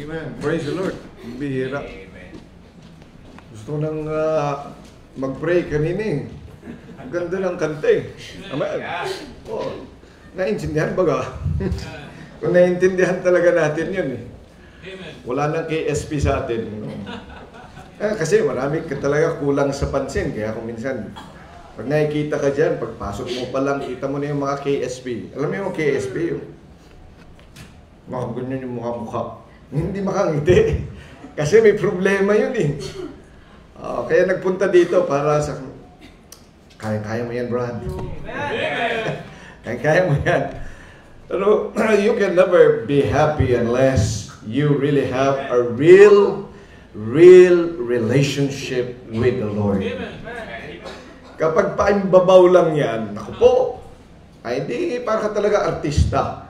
Amen. Praise the Lord. Bihira. Gusto nang mag-pray kanina eh. Ang ganda ng kanta eh. Amen. Oh, naiintindihan ba ka? Kung naiintindihan talaga natin yun eh. Wala nang KSP sa atin. Kasi marami ka talaga kulang sa pansin. Kaya kung minsan, pag nakikita ka dyan, pagpasok mo pa lang, kita mo na yung mga KSP. Alam mo yung KSP? Yung mga ganyan yung mukha-mukha. Hindi makangiti. Kasi may problema yun eh. Kaya nagpunta dito para sa... Kaya-kaya mo yan, Brad. Kaya-kaya mo yan. Pero you can never be happy unless you really have a real relationship with the Lord. Kapag paimbabaw lang yan, naku po, ay hindi para ka talaga artista.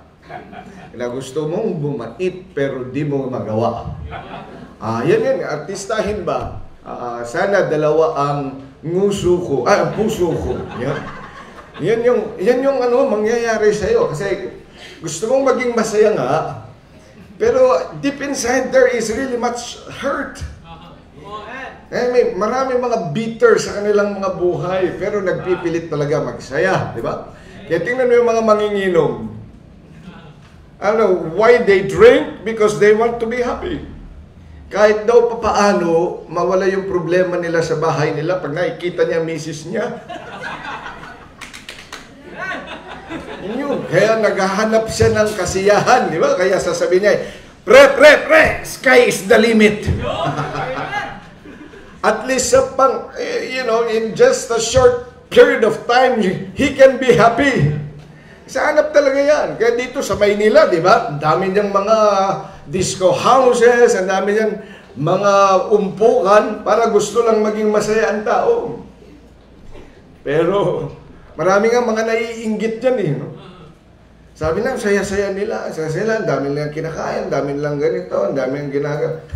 Na gusto mong bumait pero di mo magawa. Yan, artistahin ba? Sana dalawa ang nguso ko, ang puso ko. Yan yung mangyayari sa'yo. Kasi gusto mong maging masaya nga, pero deep inside there is really much hurt. Marami mga bitter sa kanilang mga buhay, pero nagpipilit talaga magsaya, di ba? Kaya tingnan mo yung mga manginginom. Why they drink? Because they want to be happy. Kahit daw papaano, mawala yung problema nila sa bahay nila pag nakikita niya misis niya. Yun. Kaya naghahanap siya ng kasiyahan, di ba? Kaya sasabihin niya, pre, sky is the limit. At least sa in just a short period of time, he can be happy. Sa hanap talaga yan. Kaya dito sa Maynila, di ba? Ang dami niyang mga disco houses, ang dami niyang mga umpukan para gusto lang maging masaya ang tao. Pero marami nga mga naiinggit yan eh. No? Sabi lang, saya-saya nila. Ang dami nilang kinakain, ang dami nilang ganito, ang dami nilang ginagawa.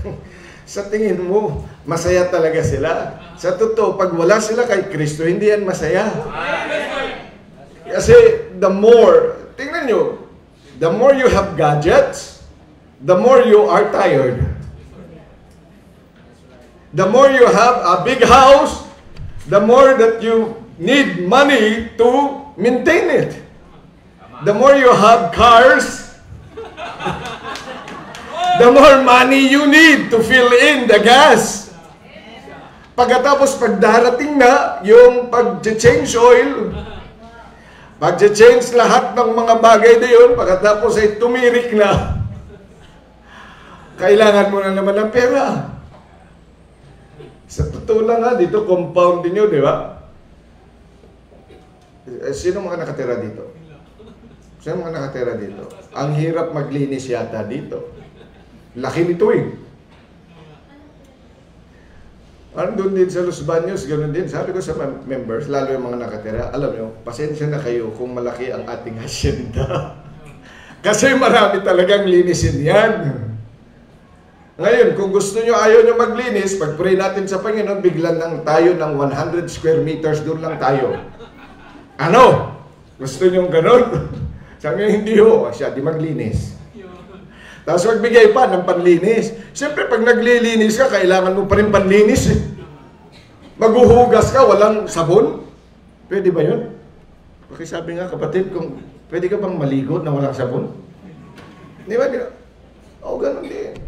Sa tingin mo, masaya talaga sila. Sa totoo, pag wala sila kay Kristo, hindi yan masaya. Kasi the more, tingnan nyo, the more you have gadgets, the more you are tired. The more you have a big house, the more that you need money to maintain it. The more you have cars, the more money you need to fill in the gas. Pagkatapos pag darating na yung pag-change oil, pag-change lahat ng mga bagay na yun, pagkatapos ay tumirik na, kailangan mo na naman ng pera. Sa totoo lang ha, dito compound din yun, di ba? Sino mga nakatira dito? Sino mga nakatira dito? Ang hirap maglinis yata dito. Laki nito eh. Doon din sa Los Baños, ganoon din. Sabi ko sa members, lalo yung mga nakatira, alam nyo, pasensya na kayo kung malaki ang ating hasyenda. Kasi marami talagang linisin yan. Ngayon, kung gusto nyo, ayaw nyo maglinis, pag-pray natin sa Panginoon, biglan lang tayo ng 100 square meters, doon lang tayo. Ano? Gusto nyo gano'n? Sabi nyo, hindi ho. Siya, di maglinis. Tapos magbigay pa ng panlinis. Siyempre, pag naglilinis ka, kailangan mo pa rin panlinis. Maghuhugas ka, walang sabon. Pwede ba yun? Pakisabi nga, kapatid, kung pwede ka bang maligo na walang sabon? Di ba? Oo, ganun din.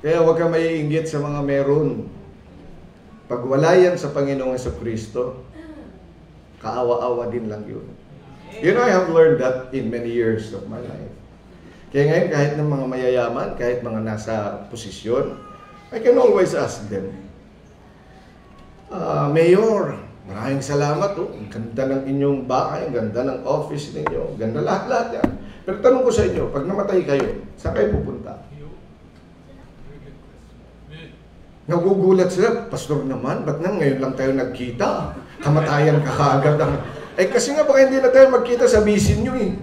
Kaya huwag ka maiinggit sa mga meron. Pag wala yan sa Panginoong Jesucristo, kaawa-awa din lang yun. You know, I have learned that in many years of my life. Kaya ngayon, kahit ng mga mayayaman, kahit mga nasa posisyon, I can always ask them, Mayor, maraming salamat. Ang ganda ng inyong bahay, ang ganda ng office ninyo, ganda lahat-lahat yan. Pero tanong ko sa inyo, pag namatay kayo, saan kayo pupunta? Nagugulat sila, Pastor naman, ba't nang ngayon lang tayo nagkita? Kamatayan ka kaagad. Kasi nga baka hindi na tayo magkita sa bisin nyo eh.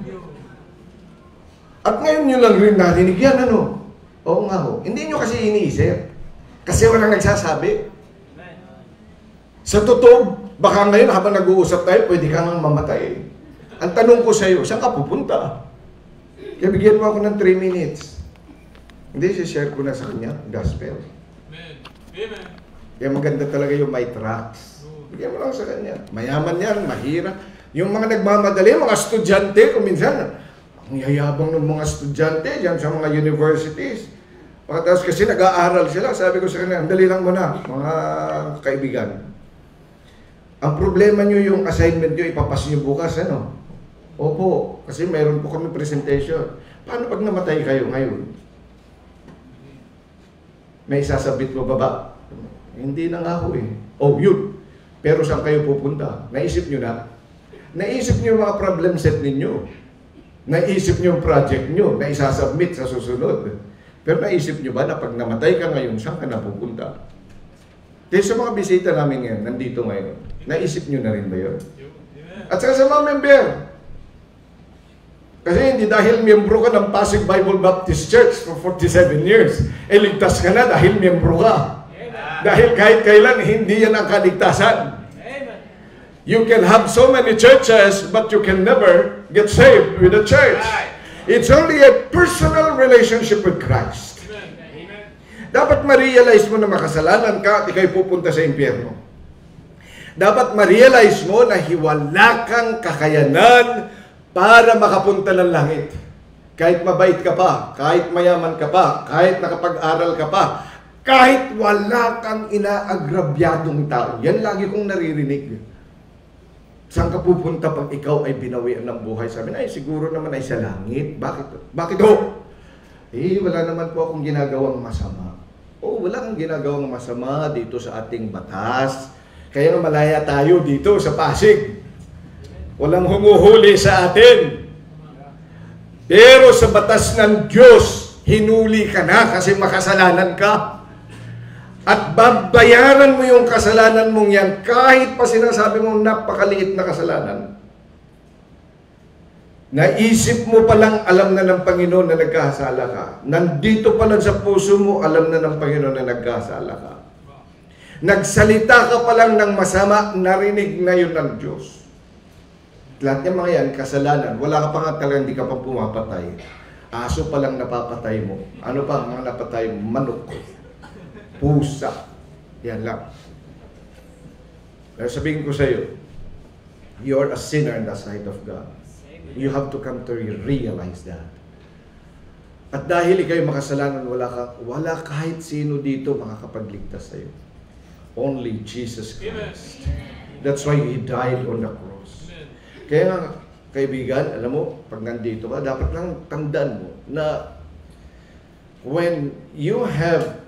At ngayon nyo lang rin narinig yan, ano? Oo nga ho. Hindi nyo kasi iniisip. Kasi walang nagsasabi. Sa totoo, baka ngayon habang nag-uusap tayo, pwede kang mamatay. Ang tanong ko sa iyo, saan ka pupunta? Kaya bigyan mo ako ng 3 minutes. Hindi, share ko na sa kanya, gospel. Amen. Amen. Kaya maganda talaga yung may tracks. Bigyan mo lang sa kanya. Mayaman yan, mahirap. Yung mga nagmamadali, mga estudyante, kung minsan, ang yayabang ng mga estudyante dyan sa mga universities. Pagkatapos kasi nag-aaral sila, sabi ko sa kanya, andali lang muna, mga kaibigan. Ang problema nyo yung assignment nyo, ipapas nyo bukas, ano? Opo, kasi mayroon po kami presentation. Paano pag namatay kayo ngayon? May isasabit mo ba ba? Hindi na nga ho eh. Oh, yun. Pero saan kayo pupunta? Naisip nyo na? Naisip nyo yung mga problem set ninyo. Naisip nyo yung project nyo na isasubmit sa susunod. Pero naisip nyo ba na pag namatay ka ngayon, saan ka na pupunta? Kaya sa mga bisita namin ngayon, nandito ngayon, naisip nyo na rin ba yun? At saka sa mga member, kasi hindi dahil miyembro ka ng Pasig Bible Baptist Church for 47 years, ligtas ka na dahil miyembro ka. Dahil kahit kailan, hindi yan ang kaligtasan. You can have so many churches, but you can never get saved with a church. It's only a personal relationship with Christ. Dapat ma-realize mo na makasalanan ka at ikaw'y pupunta sa impyerno. Dapat ma-realize mo na wala kang kakayanan para makapunta ng langit. Kahit mabait ka pa, kahit mayaman ka pa, kahit nakapag-aral ka pa, kahit wala kang inaagrabyadong tao. Yan lagi kong naririnig. Saan ka pupunta pag ikaw ay binawian ng buhay? Sabi na, siguro naman ay sa langit. Bakit? Bakit ho? Wala naman po akong ginagawang masama. Wala kang ginagawang masama dito sa ating batas. Kaya malaya tayo dito sa Pasig. Walang humuhuli sa atin. Pero sa batas ng Diyos, hinuli ka na kasi makasalanan ka. At babayaran mo yung kasalanan mong yan kahit pa sinasabi mong napakaliit na kasalanan. Naisip mo palang alam na ng Panginoon na nagkasala ka. Nandito pa lang sa puso mo, alam na ng Panginoon na nagkasala ka. Nagsalita ka pa lang ng masama, narinig na yun ng Diyos. Lahat ng mga yan, kasalanan. Wala ka pa nga talaga, hindi ka pa pumapatay. Aso pa lang napapatay mo. Ano pa mga napatay mo? Manok. Pusa. Yan lang. Pero sabihin ko sa iyo, you're a sinner in the sight of God. You have to come to realize that. At dahil ikaw'y makasalanan, wala kahit sino dito makakapagligtas sa iyo. Only Jesus Christ. That's why He died on the cross. Kaya nga, kaibigan, alam mo, pag nandito ka, dapat lang tandaan mo na when you have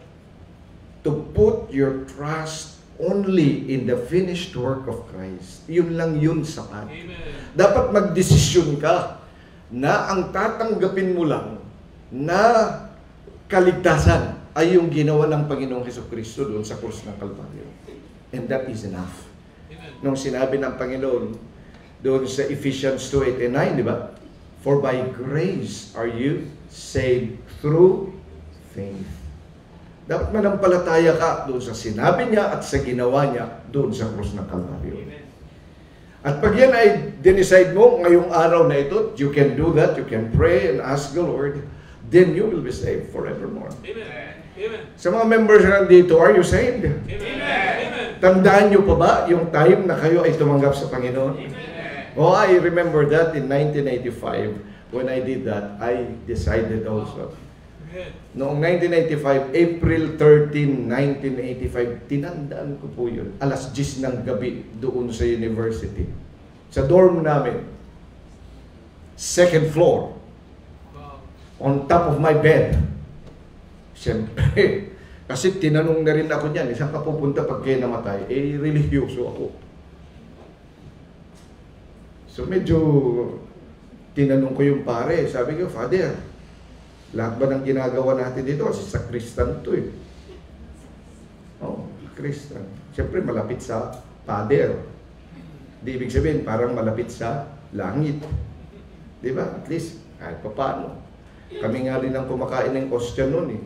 to put your trust only in the finished work of Christ, yun lang yun sapat. Dapat magdesisyon ka na ang tatanggapin mo lang na kaligtasan ay yung ginawa ng Panginoong Jesucristo doon sa krus ng Kalbaryo. And that is enough. Nung sinabi ng Panginoon doon sa Ephesians 2:8-9, di ba? For by grace are you saved through faith. Dapat manampalataya ka doon sa sinabi niya at sa ginawa niya doon sa krus ng Kalbaryo. At pag yan ay dinicide mo ngayong araw na ito, you can do that, you can pray and ask the Lord, then you will be saved forevermore. Amen. Amen. Sa mga members na dito, are you saved? Amen. Tandaan niyo pa ba yung time na kayo ay tumanggap sa Panginoon? Oh, I remember that in 1985, when I did that, I decided also. Noong 1995, April 13, 1985, tinandaan ko po yun. Alas 10 ng gabi doon sa university. Sa dorm namin. Second floor. On top of my bed. Siyempre, kasi tinanong na rin ako niyan, saan ka pupunta pag kayo namatay? Religyoso ako. So medyo tinanong ko yung pare. Sabi ko, Father, lahat ba ng ginagawa natin dito? Kasi sa Kristan to eh. Kristan. Siyempre malapit sa Father. Di ibig sabihin, parang malapit sa langit. Di ba? At least, kahit pa paano. Kami nga rin ang kumakain ng ostya noon eh.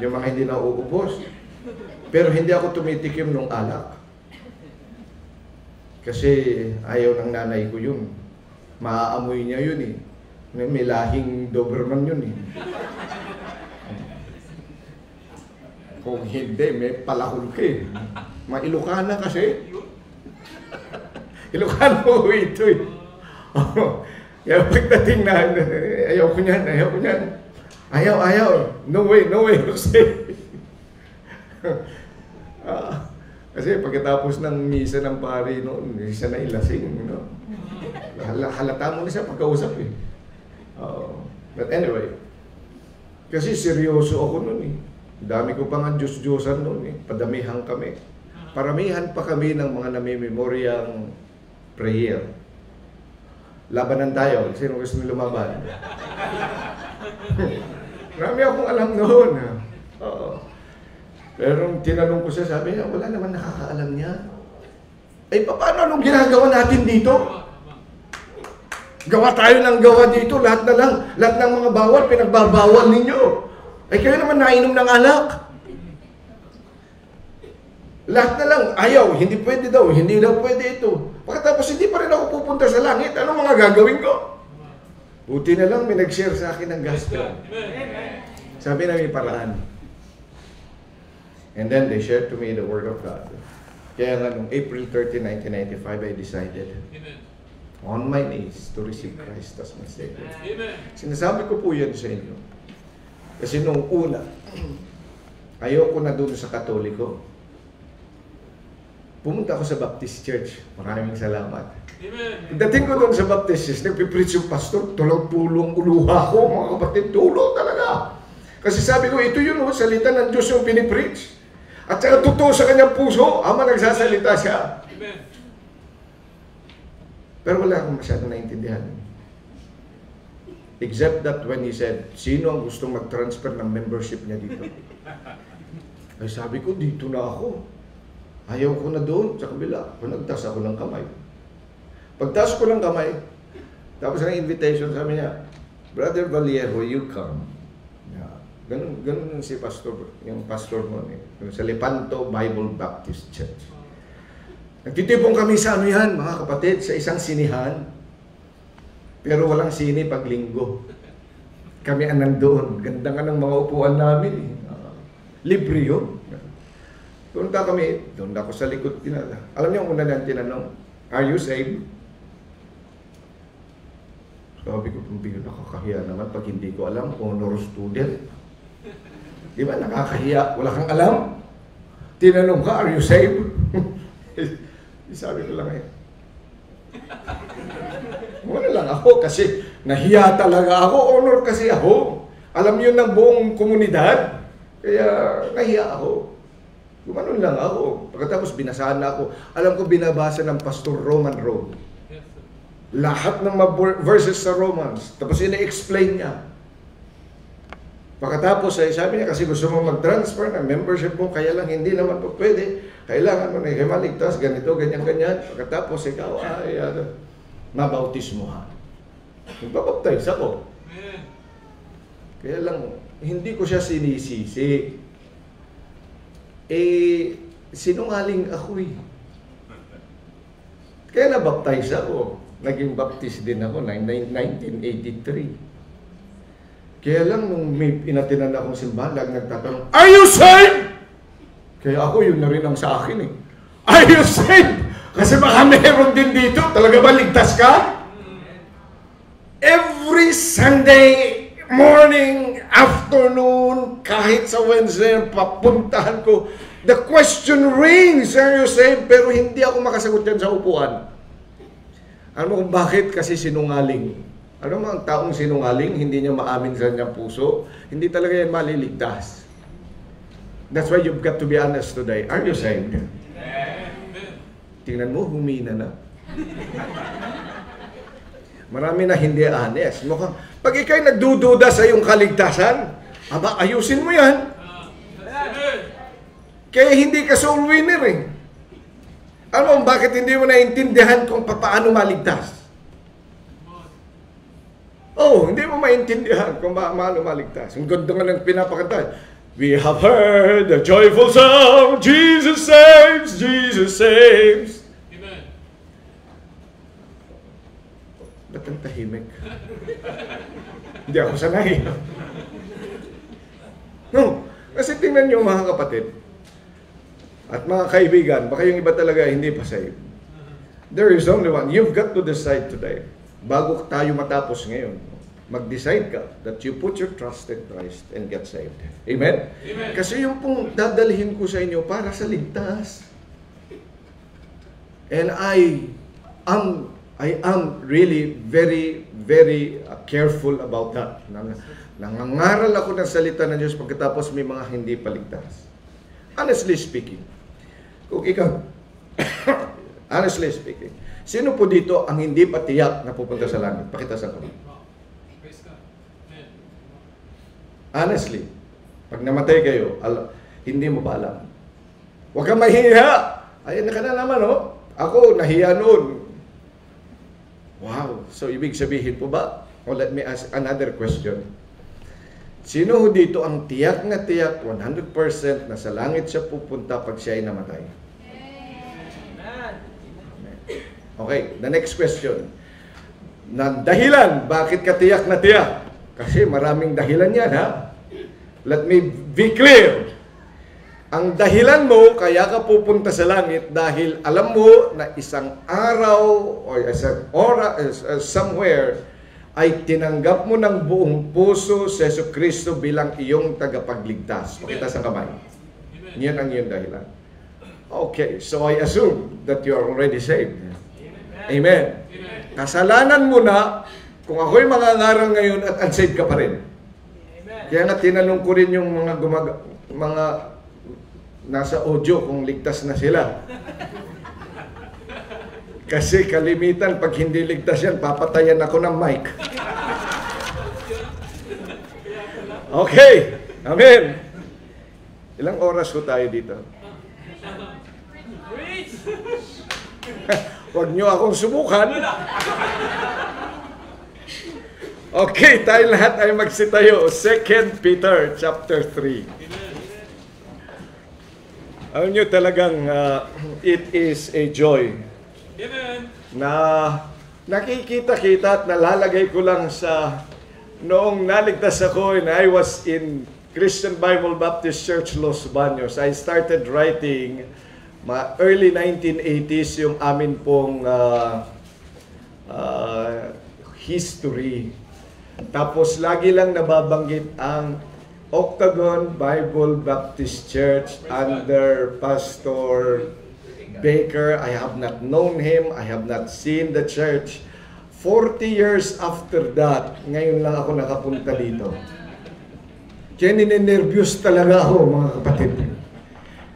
Yung mga hindi na uubos. Pero hindi ako tumitikim ng alak. Kasi ayaw ng nanay ko yun. Maaamoy niya yun eh. May lahing Doberman yun eh. Kung hindi, may palakol ka eh. Mailokana kasi. Ilokano ko ito eh. Kaya pagdating na, ayaw ko niyan. Ayaw. No way, Jose. Kasi pagkatapos ng misa ng pari noon, siya na ilasing. Halata mo na siya pagkausap eh. But anyway, kasi seryoso ako noon eh. Dami ko pa nga Diyos-Diyosan noon eh. Padamihan kami. Paramihan pa kami ng mga namimemoriang prayer. Labanan tayo. Sino gusto nyo lumaban? Marami akong alam noon. Pero nung tinanong ko siya, sabi niya, wala naman nakakaalam niya. Ay, paano anong ginagawa natin dito? Gawa tayo ng gawa dito. Lahat ng mga bawal, pinagbabawal ninyo. Ay, kayo naman nainom ng alak. Lahat na lang, ayaw, hindi pwede daw, hindi daw pwede ito. Pagkatapos hindi pa rin ako pupunta sa langit, ano mga gagawin ko? Buti na lang, may nag-share sa akin ng gospel. Sabi na may paraan. And then they shared to me the Word of God. Kaya nga, noong April 30, 1995, I decided on my knees to receive Christ as my Savior. Sinasabi ko po yan sa inyo. Kasi nung una, ayoko na doon sa Katoliko. Pumunta ako sa Baptist Church. Maraming salamat. Pagdating ko doon sa Baptist Church, nagpipreach yung pastor, tulong-tulong uluha ko, mga kapatid, tulong talaga. Kasi sabi ko, ito yun, salita ng Diyos yung pinipreach. At saka totoo sa kanyang puso, ama nagsasalita siya. Pero wala akong masyadong naintindihan. Except that when he said, sino ang gustong mag-transfer ng membership niya dito? Ay sabi ko, dito na ako. Ayaw ko na doon, sa kabila. Nagtas ako ng kamay. Pagtas ko ng kamay, tapos ang invitation, sabi niya, Brother Vallejo, you come. Ganun si pastor, yung pastor mo sa Lepanto Bible Baptist Church. Nagtitipong kami sa ano yan, mga kapatid, sa isang sinihan. Pero walang sini pag linggo. Kami ang nandoon. Ganda nga ng mga upuan namin. Libre yun. Punta kami, doon ako sa likod. Alam niyo, una lang tinanong, are you saved? Sabi ko, nakakahiya naman pag hindi ko alam, honor student. Di ba, nakakahiya, wala kang alam. Tinanong ka, are you saved? Sabi ko lang wala lang ako kasi nahiya talaga ako, honor kasi ako. Alam yun ng buong komunidad. Kaya nahiya ako. Gumanon lang ako. Pagkatapos binasahan na ako. Alam ko binabasa ng Pastor Roman Road. Lahat ng verses sa Romans. Tapos ina-explain niya. Pagkatapos ay sabi niya, kasi gusto mo mag-transfer ng membership mo, kaya lang hindi naman po pwede. Kailangan mo na maligtas, ganito, ganyan. Pagkatapos ikaw ay mabautismohan. Magpapaptize ako. Kaya lang, hindi ko siya sinisisi. Sinungaling ako eh. Kaya nabaptize ako. Naging baptist din ako, 1983. Kaya lang, nung may inatinan akong simbahan, nagtatanong, are you saved? Kaya ako, yun na rin ang sa akin eh. Are you saved? Kasi baka meron din dito. Talaga ba ligtas ka? Every Sunday morning, afternoon, kahit sa Wednesday, papuntahan ko, the question rings, are you saved? Pero hindi ako makasagot yan sa upuan. Alam mo kung bakit? Kasi sinungaling. Ano mga taong sinungaling, hindi niya maamin sa kanyang puso, hindi talaga yan maliligtas. That's why you've got to be honest today. Are you saved? Tingnan mo, humina na. Marami na hindi honest. Mukhang, pag ikaw'y nagdududa sa iyong kaligtasan, aba, ayusin mo yan. Kaya hindi ka soul winner eh. Alam mo, bakit hindi mo naintindihan kung paano maligtas? Hindi mo maintindihan kung paano maligtas. Ang ganda nga ng pinapakanta. We have heard the joyful sound, Jesus saves, Jesus saves. Amen. Ba't ang tahimik? Hindi ako sanay. No, kasi Kasi tingnan nyo mga kapatid, at mga kaibigan, baka yung iba talaga hindi pa saved. There is only one. You've got to decide today. Bago tayo matapos ngayon, mag-decide ka that you put your trust in Christ and get saved. Amen? Amen. Kasi yung pong dadalhin ko sa inyo para sa ligtas. And I am really very, very careful about that. Nangangaral ako ng salita ng Diyos pagkatapos may mga hindi paligtas. Honestly speaking, kung ikaw, honestly speaking, sino po dito ang hindi pa tiyak na pupunta sa langit? Pakita sa kami. Praise God. Amen. Honestly, pag namatay kayo, hindi mo pa alam. Huwag kang mahiya. Ayan ka na naman, oh. Ako, nahiya noon. Wow. So, ibig sabihin po ba? Well, let me ask another question. Sino ho dito ang tiyak na tiyak, 100% na sa langit siya pupunta pag siya ay namatay? Okay, the next question. Na dahilan, bakit ka tiyak na tiyak? Kasi maraming dahilan yan, ha? Let me be clear. Ang dahilan mo, kaya ka pupunta sa langit dahil alam mo na isang araw or somewhere ay tinanggap mo ng buong puso si Jesucristo bilang iyong tagapagligtas. Pakita sa kamay. Yan ang iyong dahilan. Okay, so I assume that you are already saved. Amen. Kasalanan mo na kung ako'y mangangaral ngayon at unsaved ka pa rin. Kaya nga tinanong ko rin yung mga nasa audio kung ligtas na sila. Kasi kalimitan, pag hindi ligtas yan, papatayan ako ng mic. Okay. Amen. Ilang oras ko tayo dito? Huwag nyo akong subukan. Okay, tayo lahat ay magsitayo. 2 Peter chapter 3. Alam nyo talagang it is a joy. Amen. Na nakikita-kita at nalalagay ko lang sa noong naligtas ako and I was in Christian Bible Baptist Church Los Baños. I started writing early 1980s yung amin pong history. Tapos lagi lang nababanggit ang Octagon Bible Baptist Church under Pastor Baker. I have not known him. I have not seen the church. 40 years after that, ngayon lang ako nakapunta dito. Kaya ninenervyos talaga ako, mga kapatid.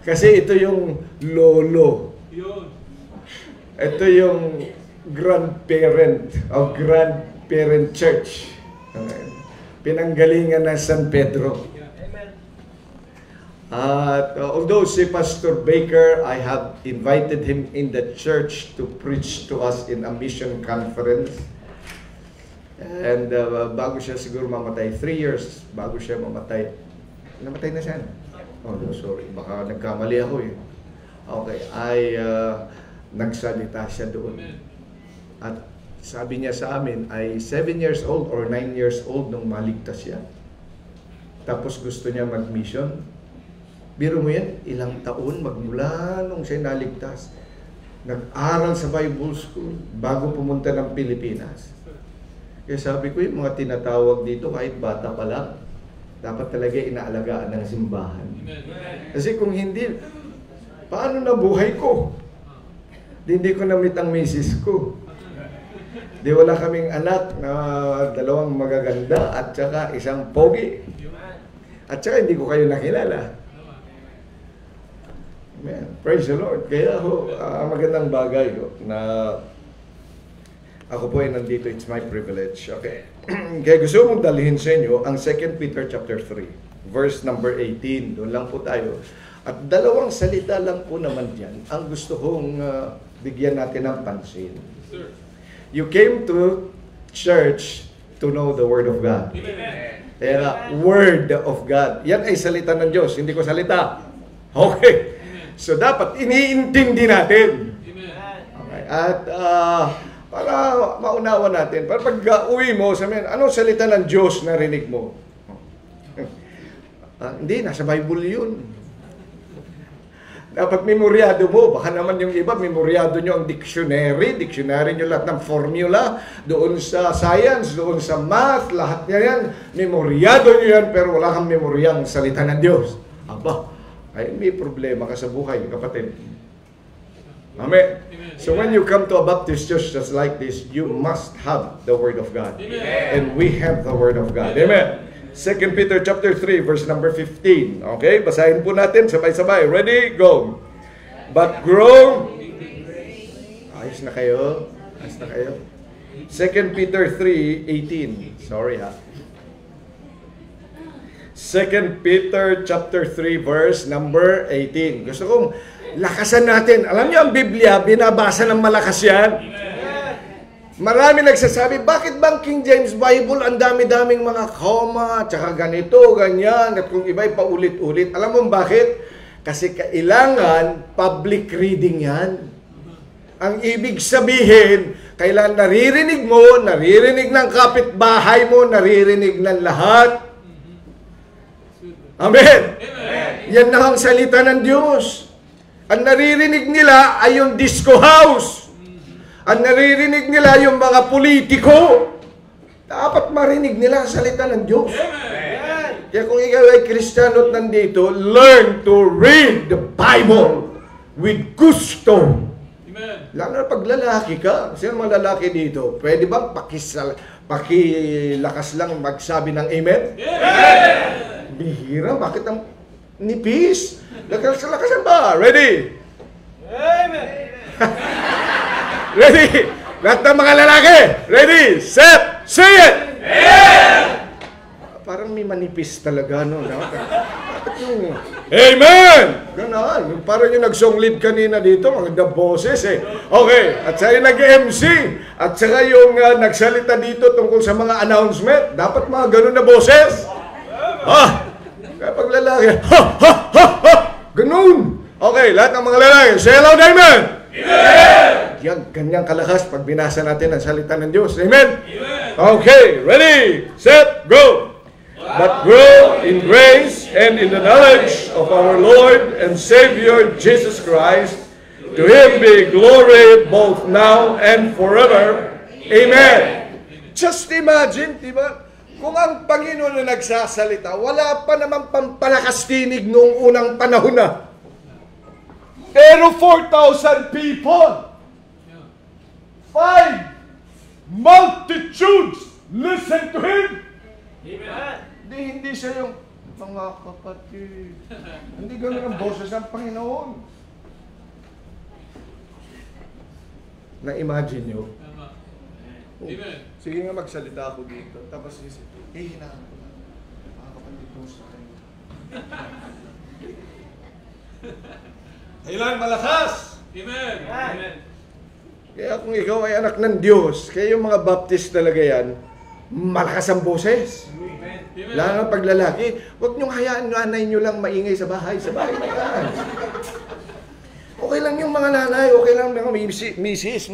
Kasi ito yung lolo. Ito yung grandparent o grandparent church. Pinanggalingan ng San Pedro. At although si Pastor Baker, I have invited him in the church to preach to us in a mission conference. And bago siya siguro mamatay, 3 years bago siya mamatay. Namatay na siya. Oh, no, sorry. Baka nagkamali ako eh. Okay, nagsalita siya doon. At sabi niya sa amin ay 7 years old or 9 years old nung maligtas siya. Tapos gusto niya mag-mission. Biro mo yan, ilang taon magmula nung siya naligtas. Nag-aral sa Bible School bago pumunta ng Pilipinas. Kaya sabi ko yung mga tinatawag dito kahit bata pa lang, dapat talaga inaalagaan ng simbahan. Kasi kung hindi, paano nabuhay ko? Hindi ko na-meet ang misis ko. Di wala kaming anak na 2 magaganda at saka isang pogi. At saka hindi ko kayo nakilala. Amen. Praise the Lord. Kaya magandang bagay ko na ako po ay nandito. It's my privilege. Okay. Kaya gusto mong dalhin sa inyo ang 2 Peter chapter 3, verse number 18. Doon lang po tayo. At 2 salita lang po naman dyan ang gusto kong bigyan natin ng pansin. Sir. You came to church to know the Word of God. Amen. Kaya Word of God. Yan ay salita ng Diyos. Hindi ko salita. Okay. So dapat iniintindi natin. Okay. At para maunawa natin, para pag uwi mo, sabihin, anong salita ng Diyos na rinig mo? Hindi, nasa Bible yun. Dapat memoryado mo. Baka naman yung iba, memoryado nyo ang dictionary nyo lahat ng formula, doon sa science, doon sa math, lahat yan. Memoryado nyo yan, pero wala kang memoryang salita ng Diyos. Aba, ay may problema ka sa buhay, kapatid. Amen. So when you come to a Baptist church just like this, you must have the Word of God. And we have the Word of God. Amen. 2 Peter chapter 3 verse number 15. Okay, basahin po natin sabay-sabay. Ready? Go. But grow. Ayos na kayo. 2 Peter 3:18. Sorry ha. 2 Peter chapter 3 verse number 18. Gusto kong lakasan natin. Alam niyo ang Biblia, binabasa ng malakas yan. Marami nagsasabi, bakit bang King James Bible ang dami-daming mga comma, tsaka ganito, ganyan, at kung iba'y paulit-ulit. Alam mo bakit? Kasi kailangan public reading yan. Ang ibig sabihin, kailangan naririnig mo, naririnig ng kapitbahay mo, naririnig ng lahat. Amen! Yan na ang salita ng Diyos. Ang naririnig nila ay yung disco house. Ang naririnig nila yung mga politiko. Dapat marinig nila ang salita ng Diyos. Kaya kung ikaw ay Kristiyano at nandito, learn to read the Bible with gusto. Amen. Lalo na pag lalaki ka. Sino mga lalaki dito? Pwede bang pakilakas lang magsabi ng amen? Amen. Bihira, bakit ang nipis? Lakasan ba? Ready? Amen. Ready? Lahat ng mga lalaki. Ready? Set. Say it! Amen! Parang may manipis talaga, no? Bakit yung Amen! Ganon. Yung parang yung nag-song lead kanina dito, mga the boses eh. Okay. At saka yung nag-MC. At saka yung nagsalita dito tungkol sa mga announcement. Dapat mga ganun na boses. Kaya pag lalaki, ganun. Okay, lahat ng mga lalaki, say hello, amen! Amen! Yan, ganyang kalakas pag binasa natin ang salita ng Diyos. Amen? Amen! Okay, ready, set, go! But grow in grace and in the knowledge of our Lord and Savior Jesus Christ. To Him be glory both now and forever. Amen! Just imagine, diba? Kung ang Panginoon na nagsasalita, wala pa naman pampalakas tinig noong unang panahon na. Pero 4,000 people, 5 multitudes listen to Him. Amen. Hindi siya yung mga kapatid. Hindi gano'n ang boses ng Panginoon. Na-imagine nyo? Tama. Amen. Sige nga magsalita ako dito. Tapos isip, hinaan ko na. Mga kapatid ko sa kayo. Kailangan malakas! Amen. Amen. Kaya kung ikaw ay anak ng Diyos, kaya yung mga Baptist talaga yan, malakas ang boses. Amen. Lalo na pag lalaki, huwag niyong hayaan nanay niyo lang maingay sa bahay. Sa bahay na yan. Okay lang yung mga nanay, okay lang mga misis,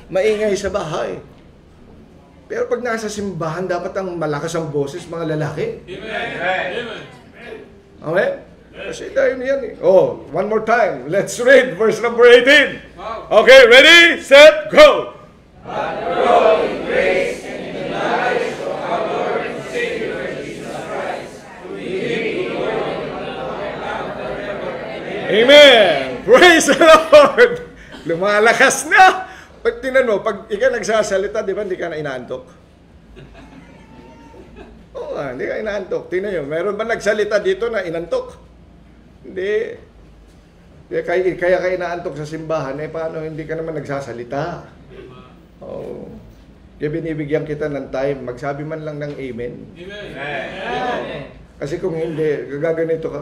maingay sa bahay. Pero pag nasa simbahan, dapat ang malakas ang boses, mga lalaki. Amen. Amen. Amen? Kasi tayo niyan eh. Oh, one more time. Let's read verse number 18. Wow. Okay, ready, set, go! But grow in grace and in the knowledge of our Lord and Savior Jesus Christ. To Him be glory now forever. Amen! Praise the Lord! Lumalakas na! Pag tinan mo, pag ikaw nagsasalita, di ba, hindi ka na inaantok? Oo nga, hindi ka inaantok. Tingnan nyo, meron ba nagsalita dito na inantok? Hindi. Kaya ka inaantok sa simbahan, paano hindi ka naman nagsasalita? Oo. Kaya binibigyan kita ng time, magsabi man lang ng amen. Amen. Kasi kung hindi, gaganito ka.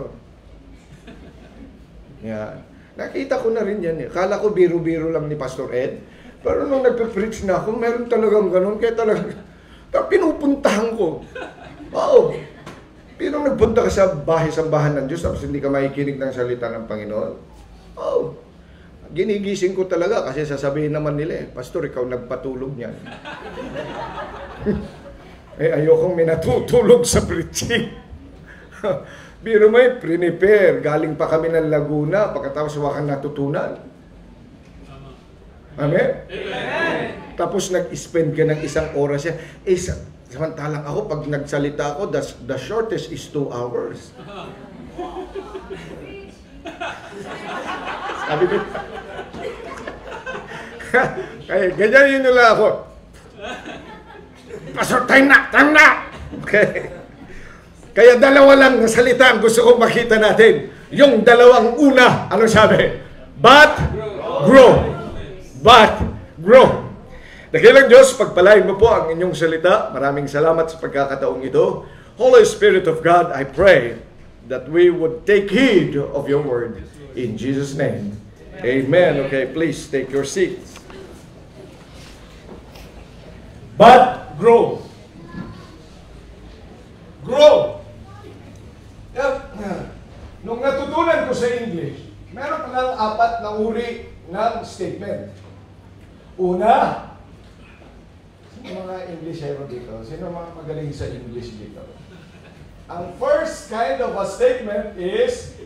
Yan. Nakita ko na rin yan eh. Kala ko biro-biro lang ni Pastor Ed. Pero nung nagpe-preach na ako, meron talagang ganun. Kaya talagang pinupuntahan ko. Oo. Pero nagpunta ka sa bahay-sambahan ng Diyos tapos hindi ka makikinig ng salita ng Panginoon. Oo. Ginigising ko talaga kasi sasabihin naman nila Pastor, ikaw nagpatulog niyan. Ayokong may natutulog sa preaching. Biro mo yun, prepare. Galing pa kami ng Laguna, pagkatapos wakan natutunan. Amen? Tapos nag-spend ka ng isang oras yan. Samantalang ako, pag nagsalita ako, the shortest is 2 hours. Sabi ko, kaya ganyan yun nila ako. Pastor, time na! Okay. Kaya dalawa lang na salita ang gusto kong makita natin. Yung dalawang una, ano sabi? But grow. But grow. Dakilang Diyos, pagpalain mo po ang inyong salita. Maraming salamat sa pagkakataong ito. Holy Spirit of God, I pray that we would take heed of your word. In Jesus' name. Amen. Okay, please take your seats. But grow. Grow. Nung natutunan ko sa English, meron palang 4 na uri ng statement. Una, sino mga Englishero dito? Sino mga magaling sa English dito? Ang first kind of a statement is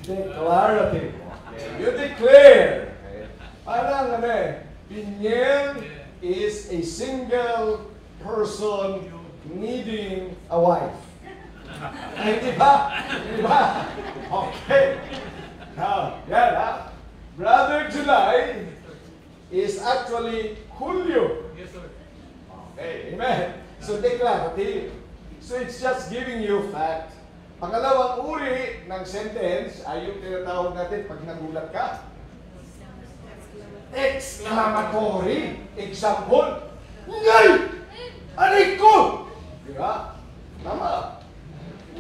declarative. You declare. Parang Pinyel is a single person needing a wife. Ay, di ba? Okay. Now, yan Brother July is actually Julio. Yes, sir. Okay, amen. So, declarative. So, it's just giving you fact. Pangalawang uri ng sentence ay yung tinatawag natin pag nagulat ka. Exclamatory. Example. Ngay! Aray ko! Diba? Tama.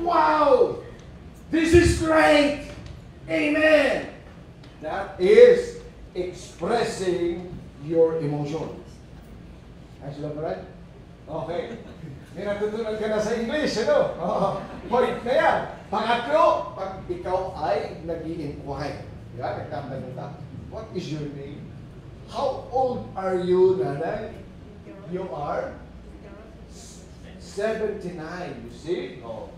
Wow! This is great! Amen! That is expressing your emotions. Ayos lang ba rin? Okay. May natutunan ka na sa English, ano? Point na yan. Pangatlo, pag ikaw ay nag-i-inquire. Diba? Nagtamdan ka. What is your name? How old are you, nanay? You are 79, you see? Oh.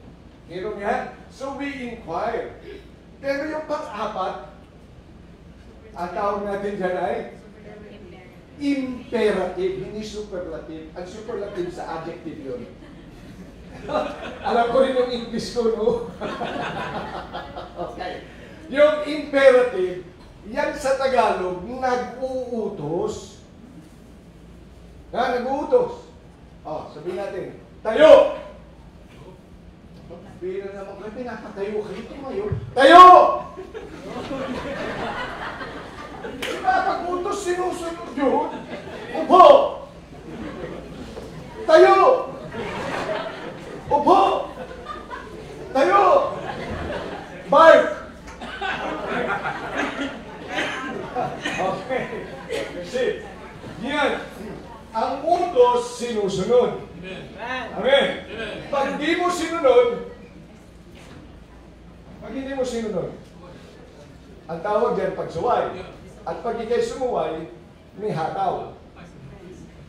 Kiro yan? So we inquire. Pero yung pang-apat, ang tawag natin dyan ay imperative, hindi superlative. Ang superlative sa adjective yun. Alam ko rin yung English ko, no? Okay. Yung imperative, yan sa Tagalog, nag-uutos. Nag-uutos. Oh, sabihin natin, tayo! Sabihin na naman, kaya pinapatayo kayo, tumayo. Tayo! Diba, pag-utos, sinusunod yun? Upo! Tayo! Upo! Tayo! Bark! Okay. Kasi, yan. Ang utos, sinusunod. Amen. Pag di mo sinunod, ang tawag dyan pagsuway. At pag ikay sumuway, may hataw.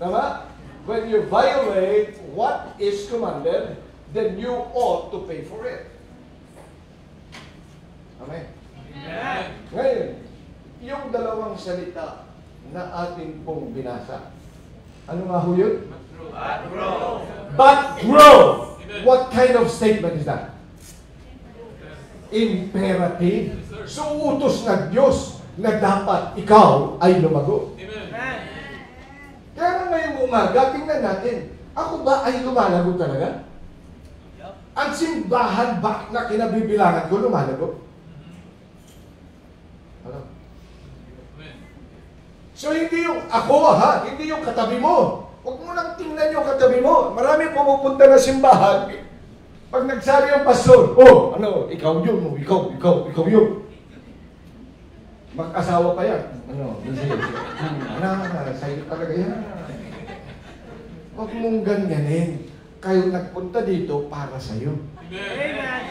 Tama? When you violate what is commanded, then you ought to pay for it. Amen. Ngayon, yung dalawang salita na atin pong binasa, ano nga ho yun? But grow. But grow. What kind of statement is that? Imperative. So utos ng Diyos na dapat ikaw ay lumago. Kaya ngayong umaga, tingnan natin, ako ba ay lumalago talaga? Ang simbahan ba na kinabibilangan ko lumalago? Alam? So hindi yung ako hindi yung katabi mo. Huwag mo lang tingnan yung katabi mo. Marami pumupunta na simbahan. Pag nagsali ang pastor, ikaw yun, ikaw yun. Mag-asawa pa yan. Sa'yo talaga yan. Huwag mong ganyanin. Kayo nagpunta dito para sa'yo. Amen.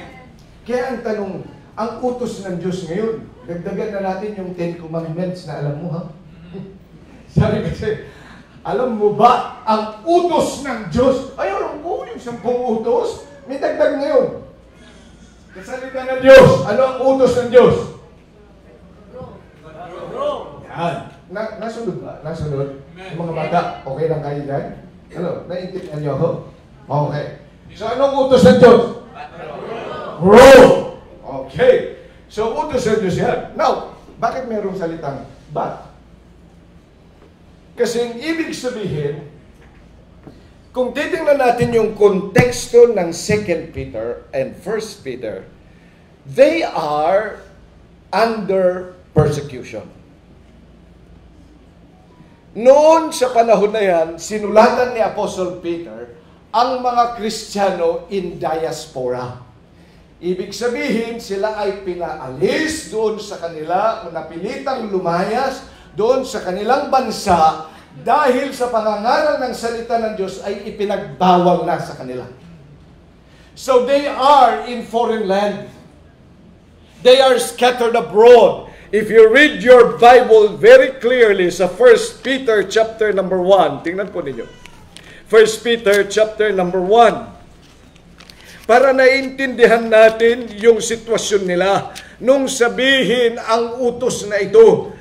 Kaya ang tanong, ang utos ng Diyos ngayon, dagdagan na natin yung 10 Commandments na alam mo, ha? Sabi kasi, alam mo ba, ang utos ng Diyos, ayun ko, yung 10 utos, may dagdag ngayon. Kasalita ng Diyos. Ano ang utos ng Diyos? Yan. Nasunod ba? Nasunod? Yung mga bata, okay lang kayo dyan? Ano? Naiintindihan niyo ako? Okay. So, anong utos ng Diyos? Grow! Okay. So, utos ng Diyos yan. Now, bakit mayroong salitang but? Kasi ang ibig sabihin, kung titingnan natin yung konteksto ng 2 Peter and 1 Peter, they are under persecution. Noon sa panahon na yan, sinulatan ni Apostle Peter ang mga Kristiyano in diaspora. Ibig sabihin, sila ay pinaalis doon sa kanila, napilitang lumayas doon sa kanilang bansa dahil sa pangangaral ng salita ng Diyos ay ipinagbawal na sa kanila. So they are in foreign land. They are scattered abroad. If you read your Bible very clearly sa 1 Peter chapter number 1, tingnan po ninyo. 1 Peter chapter number 1. Para naiintindihan natin yung sitwasyon nila nung sabihin ang utos na ito.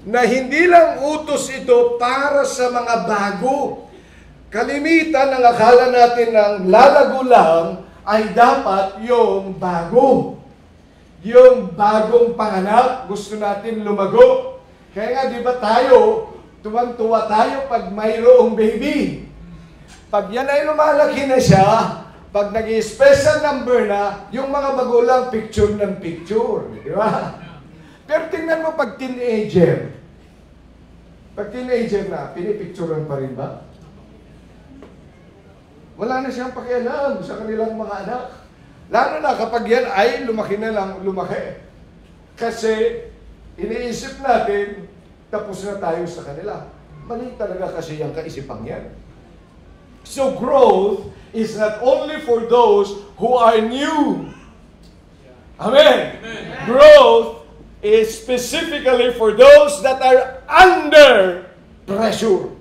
Na hindi lang utos ito para sa mga bago. Kalimitan ang akala natin ng lalago lang ay dapat yung bago. Yung bagong panganak, gusto natin lumago. Kaya nga, di ba tayo, tuwan-tuwa tayo pag mayroong baby. Pag yan ay lumalaki na siya, pag nag-special number na, yung mga magulang picture ng picture. Di ba? Pero tingnan mo pag teenager. Pag teenager na, pinipicturean pa rin ba? Wala na siyang pakialam sa kanilang mga anak. Lalo na kapag yan ay lumaki na lang, lumaki. Kasi iniisip natin, tapos na tayo sa kanila. Mali talaga kasi yung kaisipang yan. So growth is not only for those who are new. Amen. Growth is specifically for those that are under pressure.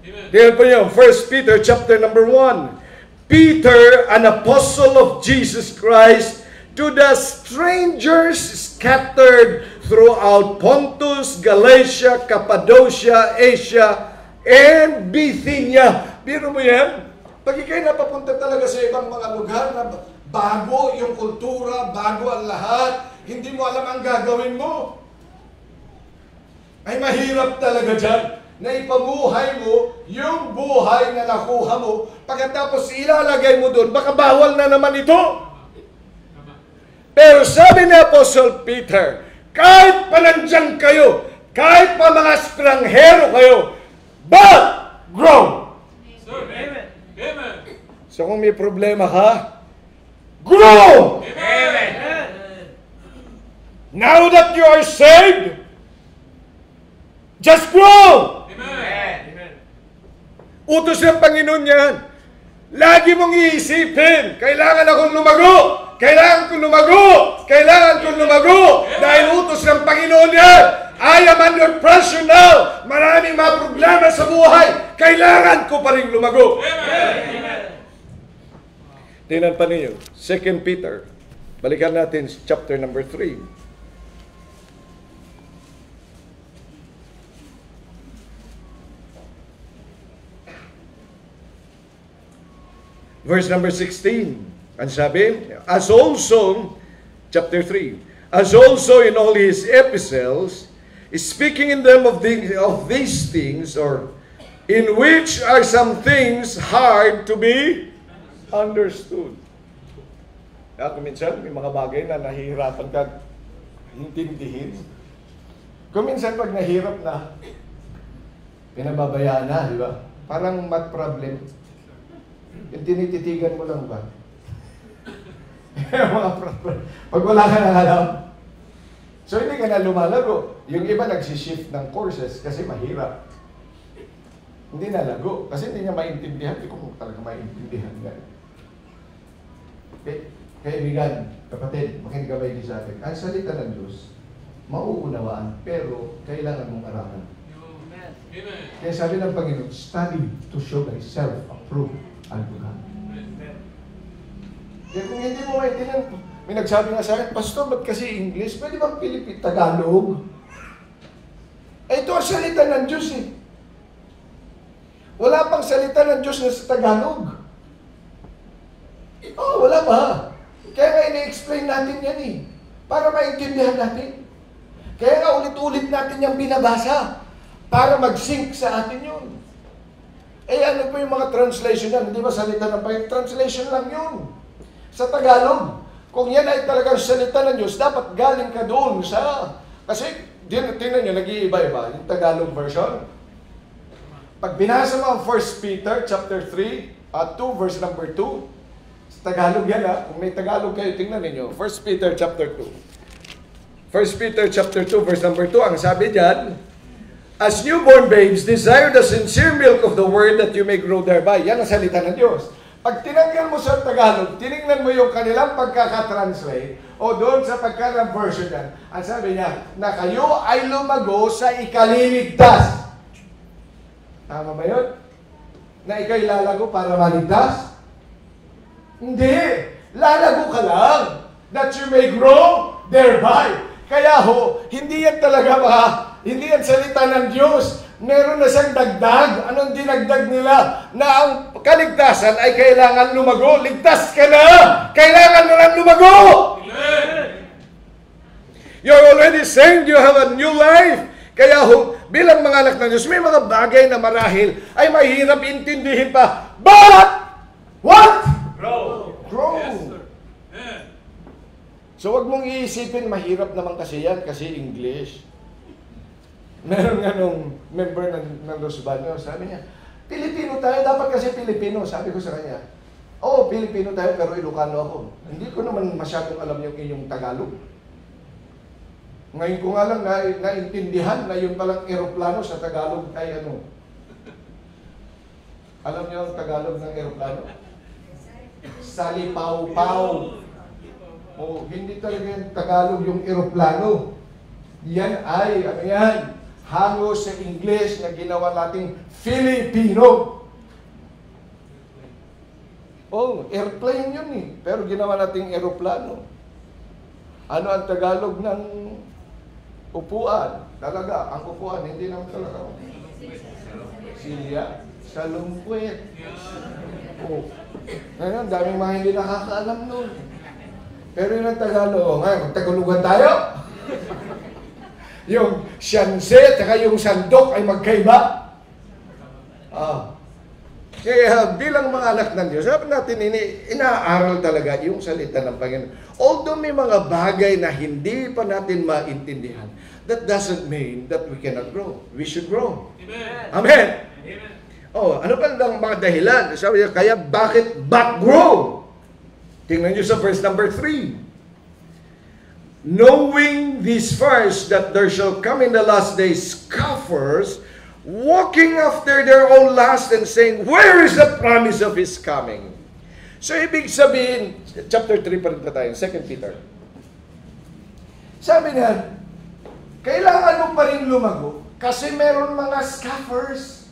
Tingnan po niyo, 1 Peter chapter number 1. Peter, an apostle of Jesus Christ, to the strangers scattered throughout Pontus, Galatia, Cappadocia, Asia, and Bithynia. Biro mo yan? Pag ikay napapunta talaga sa ibang mga lugar na bago yung kultura, bago ang lahat, hindi mo alam ang gagawin mo. Ay mahirap talaga dyan na ipamuhay mo yung buhay na nakuha mo, pagkatapos ilalagay mo doon, baka bawal na naman ito. Pero sabi ni Apostle Peter, kahit pa nandyan kayo, kahit pa mga estranghero kayo, but grow. Amen. Amen. So kung may problema ka, grow! Amen. Now that you are saved, just grow! Amen. Utos ng Panginoon yan. Lagi mong iisipin, kailangan akong lumago! Kailangan kong lumago! Kailangan kong lumago! Dahil utos ng Panginoon yan! I am under pressure now! Maraming mga problema sa buhay! Kailangan ko pa rin lumago! Amen. Tingnan pa ninyo, 2 Peter. Balikan natin chapter number 3. Verse number 16. Ang sabi, as also, chapter 3, as also in all his epistles, speaking in them of these things, or in which are some things hard to be understood. Kaya kung minsan, may mga bagay na nahihirapan ka intindihin. Kung minsan pag nahirap na, pinababayaan na, di ba? Parang math problem. Yung tinititigan mo lang ba? Mga problem. Pag wala ka nang alam. So hindi ka na lumalago. Yung iba nagsishift ng courses kasi mahirap. Hindi nalago. Kasi hindi niya maintindihan. Hindi ko talaga maintindihan yan. Okay? Kaibigan, kapatid, makinig ka maigi sa atin. Ang salita ng Diyos, mauunawaan, pero kailangan mong aralan. Amen. Kaya sabi ng Panginoon, study to show thyself approved unto God. Kaya kung hindi mo maintindihan, may nagsabi nga sa akin, Pastor, ba't kasi English? Pwede bang Tagalog? Ito ang salita ng Diyos eh. Wala pang salita ng Diyos na sa Tagalog. Wala pa. Kaya nga ini-explain natin yan eh. Para maintindihan natin. Kaya nga ulit-ulit natin yung binabasa. Para mag-sync sa atin yun. Ano po yung mga translation yan? Hindi ba salita ng Panginoon? Translation lang yun. Sa Tagalog. Kung yan ay talagang salita ng Diyos, dapat galing ka doon sa... Kasi, tingnan nyo, nag-iiba-iba. Yung Tagalog version. Pag binasa mo ang 1 Peter chapter 3, 2 verse number 2, sa Tagalog yan ha. Kung may Tagalog kayo, tingnan ninyo. 1 Peter chapter 2. 1 Peter chapter 2 verse number 2, ang sabi dyan, as newborn babes, desire the sincere milk of the word that you may grow thereby. Yan ang salita ng Diyos. Pag tinanggal mo sa Tagalog, tinignan mo yung kanilang pagkakatranslate o doon sa pagkaka-version yan, ang sabi niya, na kayo ay lumago sa ikaliligtas. Tama ba yun? Na ikay lalago para maligtas? Hindi. Lalago ka lang that you may grow thereby. Kaya hindi yan talaga hindi yan salita ng Diyos. Meron na siyang dagdag. Anong dinagdag nila? Na ang kaligtasan ay kailangan lumago. Ligtas ka na! Kailangan mo lang lumago! Amen. You're already saved. You have a new life. Kaya bilang mga anak ng Diyos, may mga bagay na marahil ay mahirap intindihin pa. But, what? Grow. Grow. Yes, sir. Amen. So wag mong iisipin, mahirap naman kasi yan, kasi English. Meron nga nung member ng Los Baños, sabi niya, Pilipino tayo, dapat kasi Pilipino. Sabi ko sa kanya, Pilipino tayo pero Ilocano ako. Hindi ko naman masyadong alam yung iyong Tagalog. Ngayon ko nga lang naintindihan na yun palang eroplano sa Tagalog ay ano. Alam niyo ang Tagalog ng eroplano? Salipaw-paw. Hindi talaga yung Tagalog yung eroplano. Yan ay, hango sa English na ginawa nating Filipino. Airplane yun eh. Pero ginawa nating eroplano. Ano ang Tagalog ng upuan? Talaga, ang upuan, hindi naman talaga. Silya, salumpwet. Ngayon, daming mga hindi nakakaalam nun. Pero yun ang Tagalog. Ngayon, magtagulugan tayo. Yung siyanse at yung sandok ay magkaiba. Kaya bilang mga anak ng Diyos, dapat natin inaaral talaga yung salita ng Panginoon. Although may mga bagay na hindi pa natin maintindihan, that doesn't mean that we cannot grow. We should grow. Amen. Amen. Amen. Ano pa lang mga dahilan? Sabi niya, kaya bakit but grow? Tingnan niyo sa verse number 3. Knowing this first, that there shall come in the last days scoffers, walking after their own lust and saying, where is the promise of His coming? So, ibig sabihin, chapter 3 pa rin tayo, 2 Peter. Sabi niya, kailangan mo pa rin lumago kasi meron mga scoffers.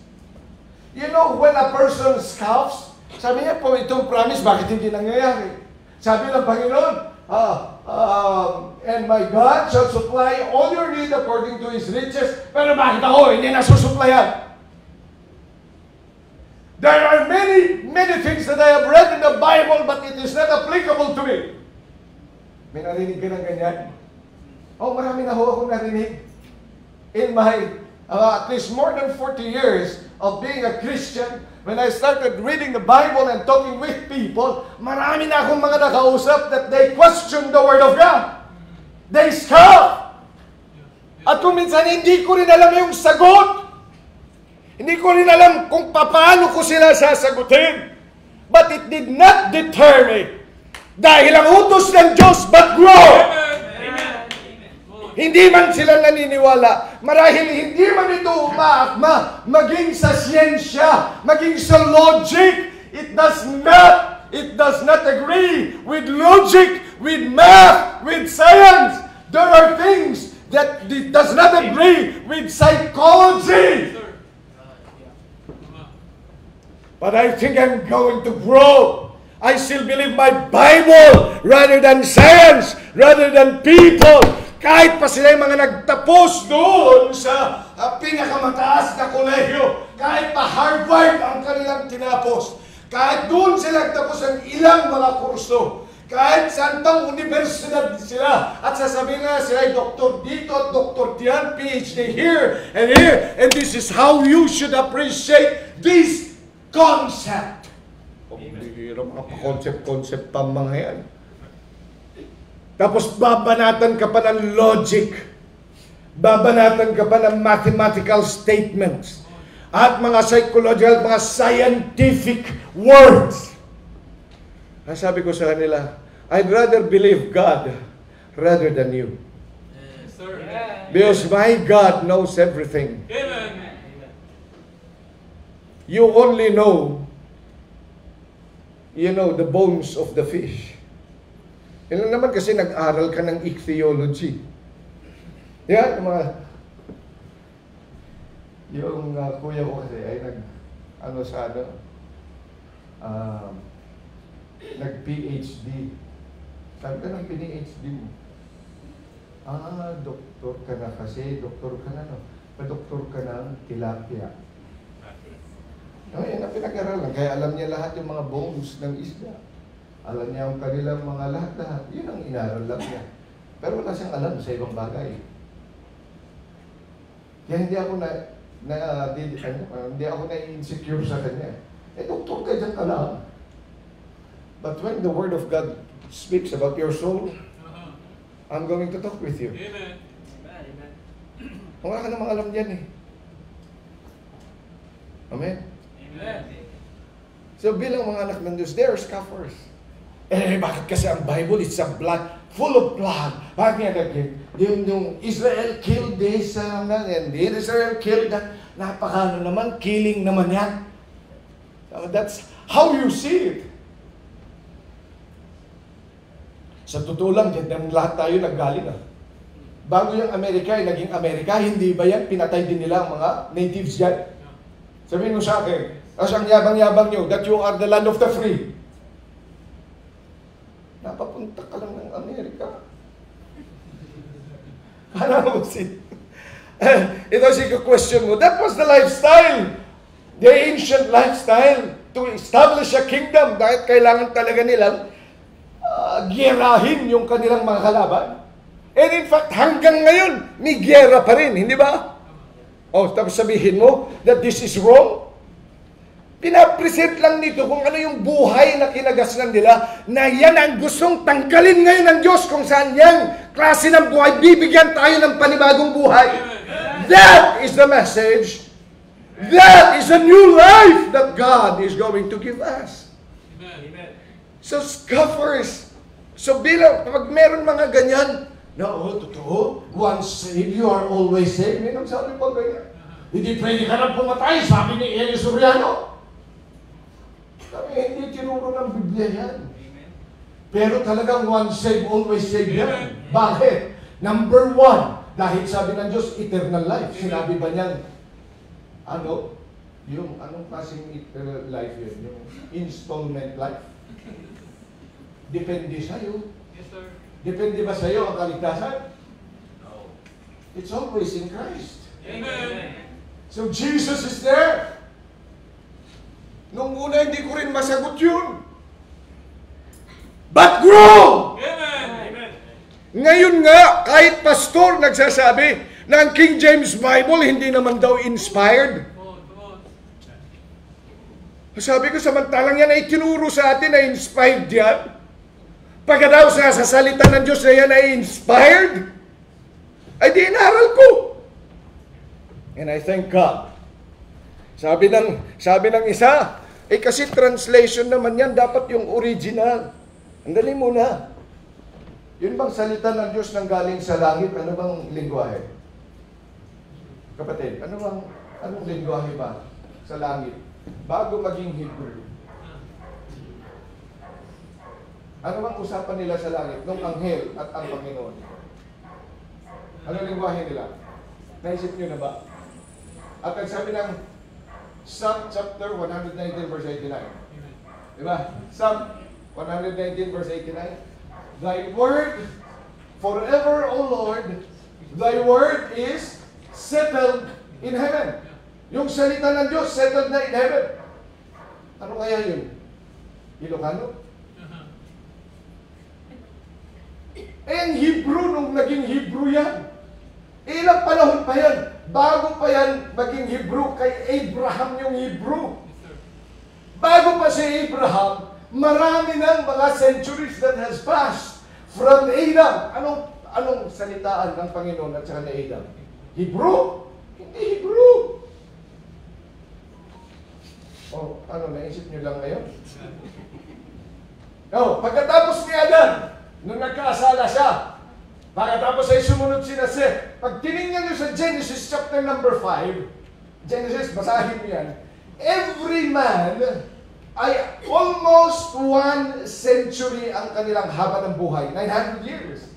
You know, when a person scoffs, sabi niya po, itong promise, bakit hindi nangyayari? Sabi ng Panginoon, and my God shall supply all your need according to His riches. Pero bakit ako hindi nasusuplayan? There are many things that I have read in the Bible, but it is not applicable to me. May narinig ka ng ganyan? Marami na akong narinig. In my, at least more than 40 years of being a Christian, when I started reading the Bible and talking with people, marami na akong mga nakausap that they question the Word of God. They scoff. At kung minsan hindi ko rin alam yung sagot. Hindi ko rin alam kung paano ko sila sasagutin. But it did not deter me. Dahil ang utos ng Diyos, but grow. Amen. Hindi man sila naniniwala. Marahil hindi man ito umaakma. Maging sa siyensya, maging sa logic. It does not agree with logic, with math, with science. There are things that it does not agree with psychology. But I think I'm going to grow. I still believe my Bible rather than science, rather than people. Kahit pa sila yung mga nagtapos doon sa pinakamataas na kolehiyo, kahit pa Harvard ang kanilang tinapos, kahit doon sila nagtapos ng ilang mga kurso, kahit saan pang universidad sila, at sasabihin na sila ay doktor dito at doktor diyan, PhD here, and this is how you should appreciate this concept. Pambihira mga pa-concept pa mga yan. Tapos babanatan ka pa ng logic, babanatan ka pa ng mathematical statements, at mga psychological, mga scientific words. Ang sabi ko sa kanila, I'd rather believe God rather than you. Yes, sir. Because my God knows everything. Amen. You only know, the bones of the fish. Yan naman kasi nag-aral ka ng ichthyology. Yan, yung kuya ko kasi ay nag-PhD. Sabi ka ng PhD mo? Doktor ka na kasi, doktor ka na, no? Pa-doktor ka ng tilapia. Yan ang pinag-aralan. Kaya alam niya lahat yung mga bones ng isda. Alam niya ang kanilang mga lahat-lahat. Yun ang inaral lang niya. Pero wala siyang alam sa ibang bagay. Kaya hindi ako na-insecure sa kanya. Doktor ka dyan ka lang. But when the Word of God speaks about your soul, I'm going to talk with you. Amen. Wala ka namang alam dyan eh. Amen? Amen. So bilang mga anak ng Diyos, they are scoffers. Bakit kasi ang Bible, it's a blood, full of blood. Bakit nga yung Israel killed this, and Israel killed that. Napakano naman, killing naman yan. So that's how you see it. Sa totoo lang, dyan lahat tayo naggaling. Bago yung Amerika ay naging Amerika, hindi ba yan? Pinatay din nila ang mga natives dyan. Sabihin mo sa akin, as ang yabang-yabang nyo, that you are the land of the free. Napapunta ka lang ng Amerika. Ano mo ito si question mo. That was the lifestyle. The ancient lifestyle to establish a kingdom. Dahil kailangan talaga nilang giyerahin yung kanilang mga kalaban. And in fact, hanggang ngayon, may giyera pa rin. Hindi ba? Tapos sabihin mo that this is wrong. Pinapresent lang nito kung ano yung buhay na kinagasnan nila, na yan ang gustong tanggalin ngayon ng Diyos, kung saan yung klase ng buhay, bibigyan tayo ng panibagong buhay. That is the message. That is a new life that God is going to give us. Amen. So scoffers. So bilang, pag meron mga ganyan, totoo, once saved, you are always saved. May nagsabi pa ganyan. Hindi pwede ka nang pumatay, sabi ni Eli Soriano. Hindi tinuro ng Biblia yan. Pero talagang once saved, always saved yan. Bakit? Number one, dahil sabi ng Diyos, eternal life. Sinabi ba niyan, yung anong klaseng eternal life yun? Yung installment life? Depende sa'yo. Yes, sir. Depende ba sa'yo ang kaligtasan? No. It's always in Christ. Amen. So Jesus is there. Nung una, hindi ko rin masagot yun. But grow! Amen. Ngayon nga, kahit pastor nagsasabi na ang King James Bible hindi naman daw inspired. Sabi ko, samantalang yan ay tinuro sa atin na inspired yan. Pagkatapos nga sa salita ng Diyos na yan ay inspired, ay di inaral ko. And I thank God. Sabi ng isa, kasi translation naman yan, dapat yung original. Andali muna. Yun bang salita ng Diyos nang galing sa langit? Ano bang lingwahe? Kapatid, anong lingwahe ba sa langit? Bago maging Hebrew. Ano bang usapan nila sa langit nung anghel at ang Panginoon? Ano lingwahe nila? Naisip nyo na ba? At ang sabi ng Psalm chapter 119 verse 89. Diba? Psalm 119 verse 89. Thy word forever, O Lord, thy word is settled in heaven. Yung salita ng Diyos, settled na in heaven. Ano kaya yun? Ilocano? Hebrew, nung naging Hebrew yan. Ilang panahon pa yan. Bago pa yan maging Hebrew, kay Abraham yung Hebrew. Bago pa si Abraham, marami ng mga centuries that has passed from Adam. Anong salitaan ng Panginoon at saka ni Adam? Hebrew? Hindi Hebrew. Naisip nyo lang ngayon? Pagkatapos ni Adam, nung nagkasala siya, pagkatapos ay sumunod sina Seth. Pag tinignan nyo sa Genesis chapter number 5, Genesis, basahin nyo yan, every man ay almost 1 century ang kanilang haba ng buhay, 900 years.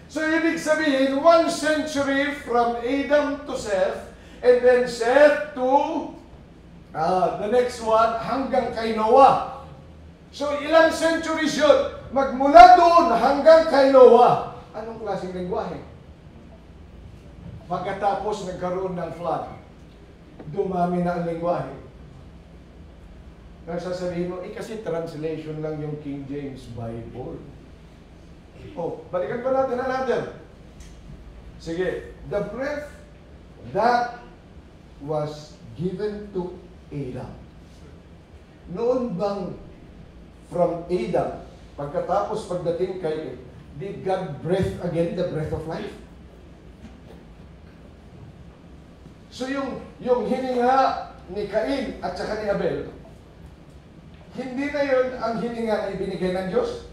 So, ibig sabihin, 1 century from Adam to Seth, and then Seth to the next one, hanggang kay Noah. So, ilang centuries yun? Magmula doon hanggang kay Noah. Anong klaseng lengguwahe? Pagkatapos nagkaroon ng flood, dumami na ang lengguwahe. Nasasabihin mo, kasi translation lang yung King James Bible. Balikan pa natin another. Sige, the breath that was given to Adam. Noon bang from Adam, pagkatapos pagdating kay, did God breathe again the breath of life? So yung hininga ni Cain at saka ni Abel, hindi na yun ang hininga na ibinigay ng Diyos.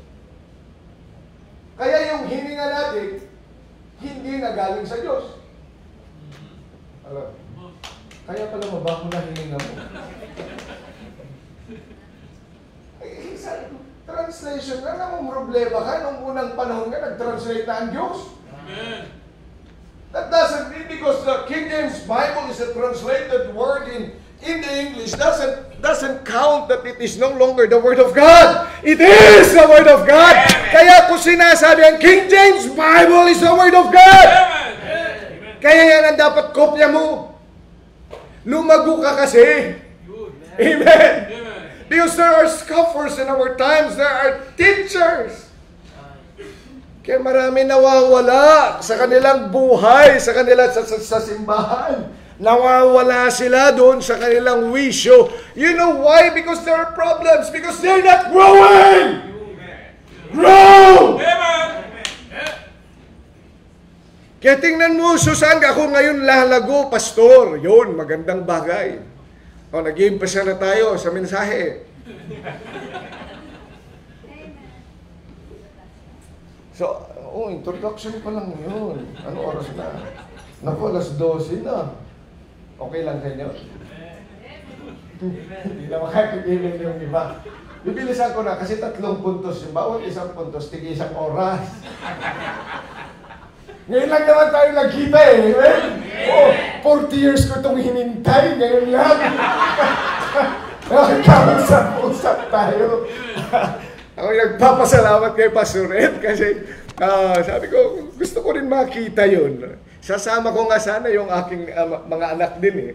Kaya yung hininga natin, hindi na galing sa Diyos. Kaya pala mabaho na hininga mo. Translation lang ang problema ka. Nung unang panahon nga, nag-translate na ang Diyos. Amen. That doesn't mean because the King James Bible is a translated word in the English doesn't count that it is no longer the Word of God. It is the Word of God. Kaya kung sinasabi ang King James Bible is the Word of God. Kaya yan ang dapat kopya mo. Lumago ka kasi. Amen. Because there are scoffers in our times. There are teachers. Kaya marami nawawala sa kanilang buhay, sa kanila sa simbahan. Nawawala sila doon sa kanilang wisyo. You know why? Because there are problems. Because they're not growing. Grow! Kaya tingnan mo, Susan, ako ngayon lalago, pastor. Yun, magandang bagay. Nag-iimpasa na tayo sa mensahe. So, introduction pa lang yun. Ano oras na? Naku, 12 na. Okay lang sa inyo? Hindi na makakagilin yung iba. Bibilisan ko na kasi 3 puntos. Yung bawat isang puntos, tig isang oras. Ngayon lang naman tayo nagkita eh. 40 years ko itong hinintay. Ngayon lang. Nakakausap tayo. Ako nagpapasalamat kay Pastor Ed kasi sabi ko, gusto ko rin makita yun. Sasama ko nga sana yung aking mga anak din eh.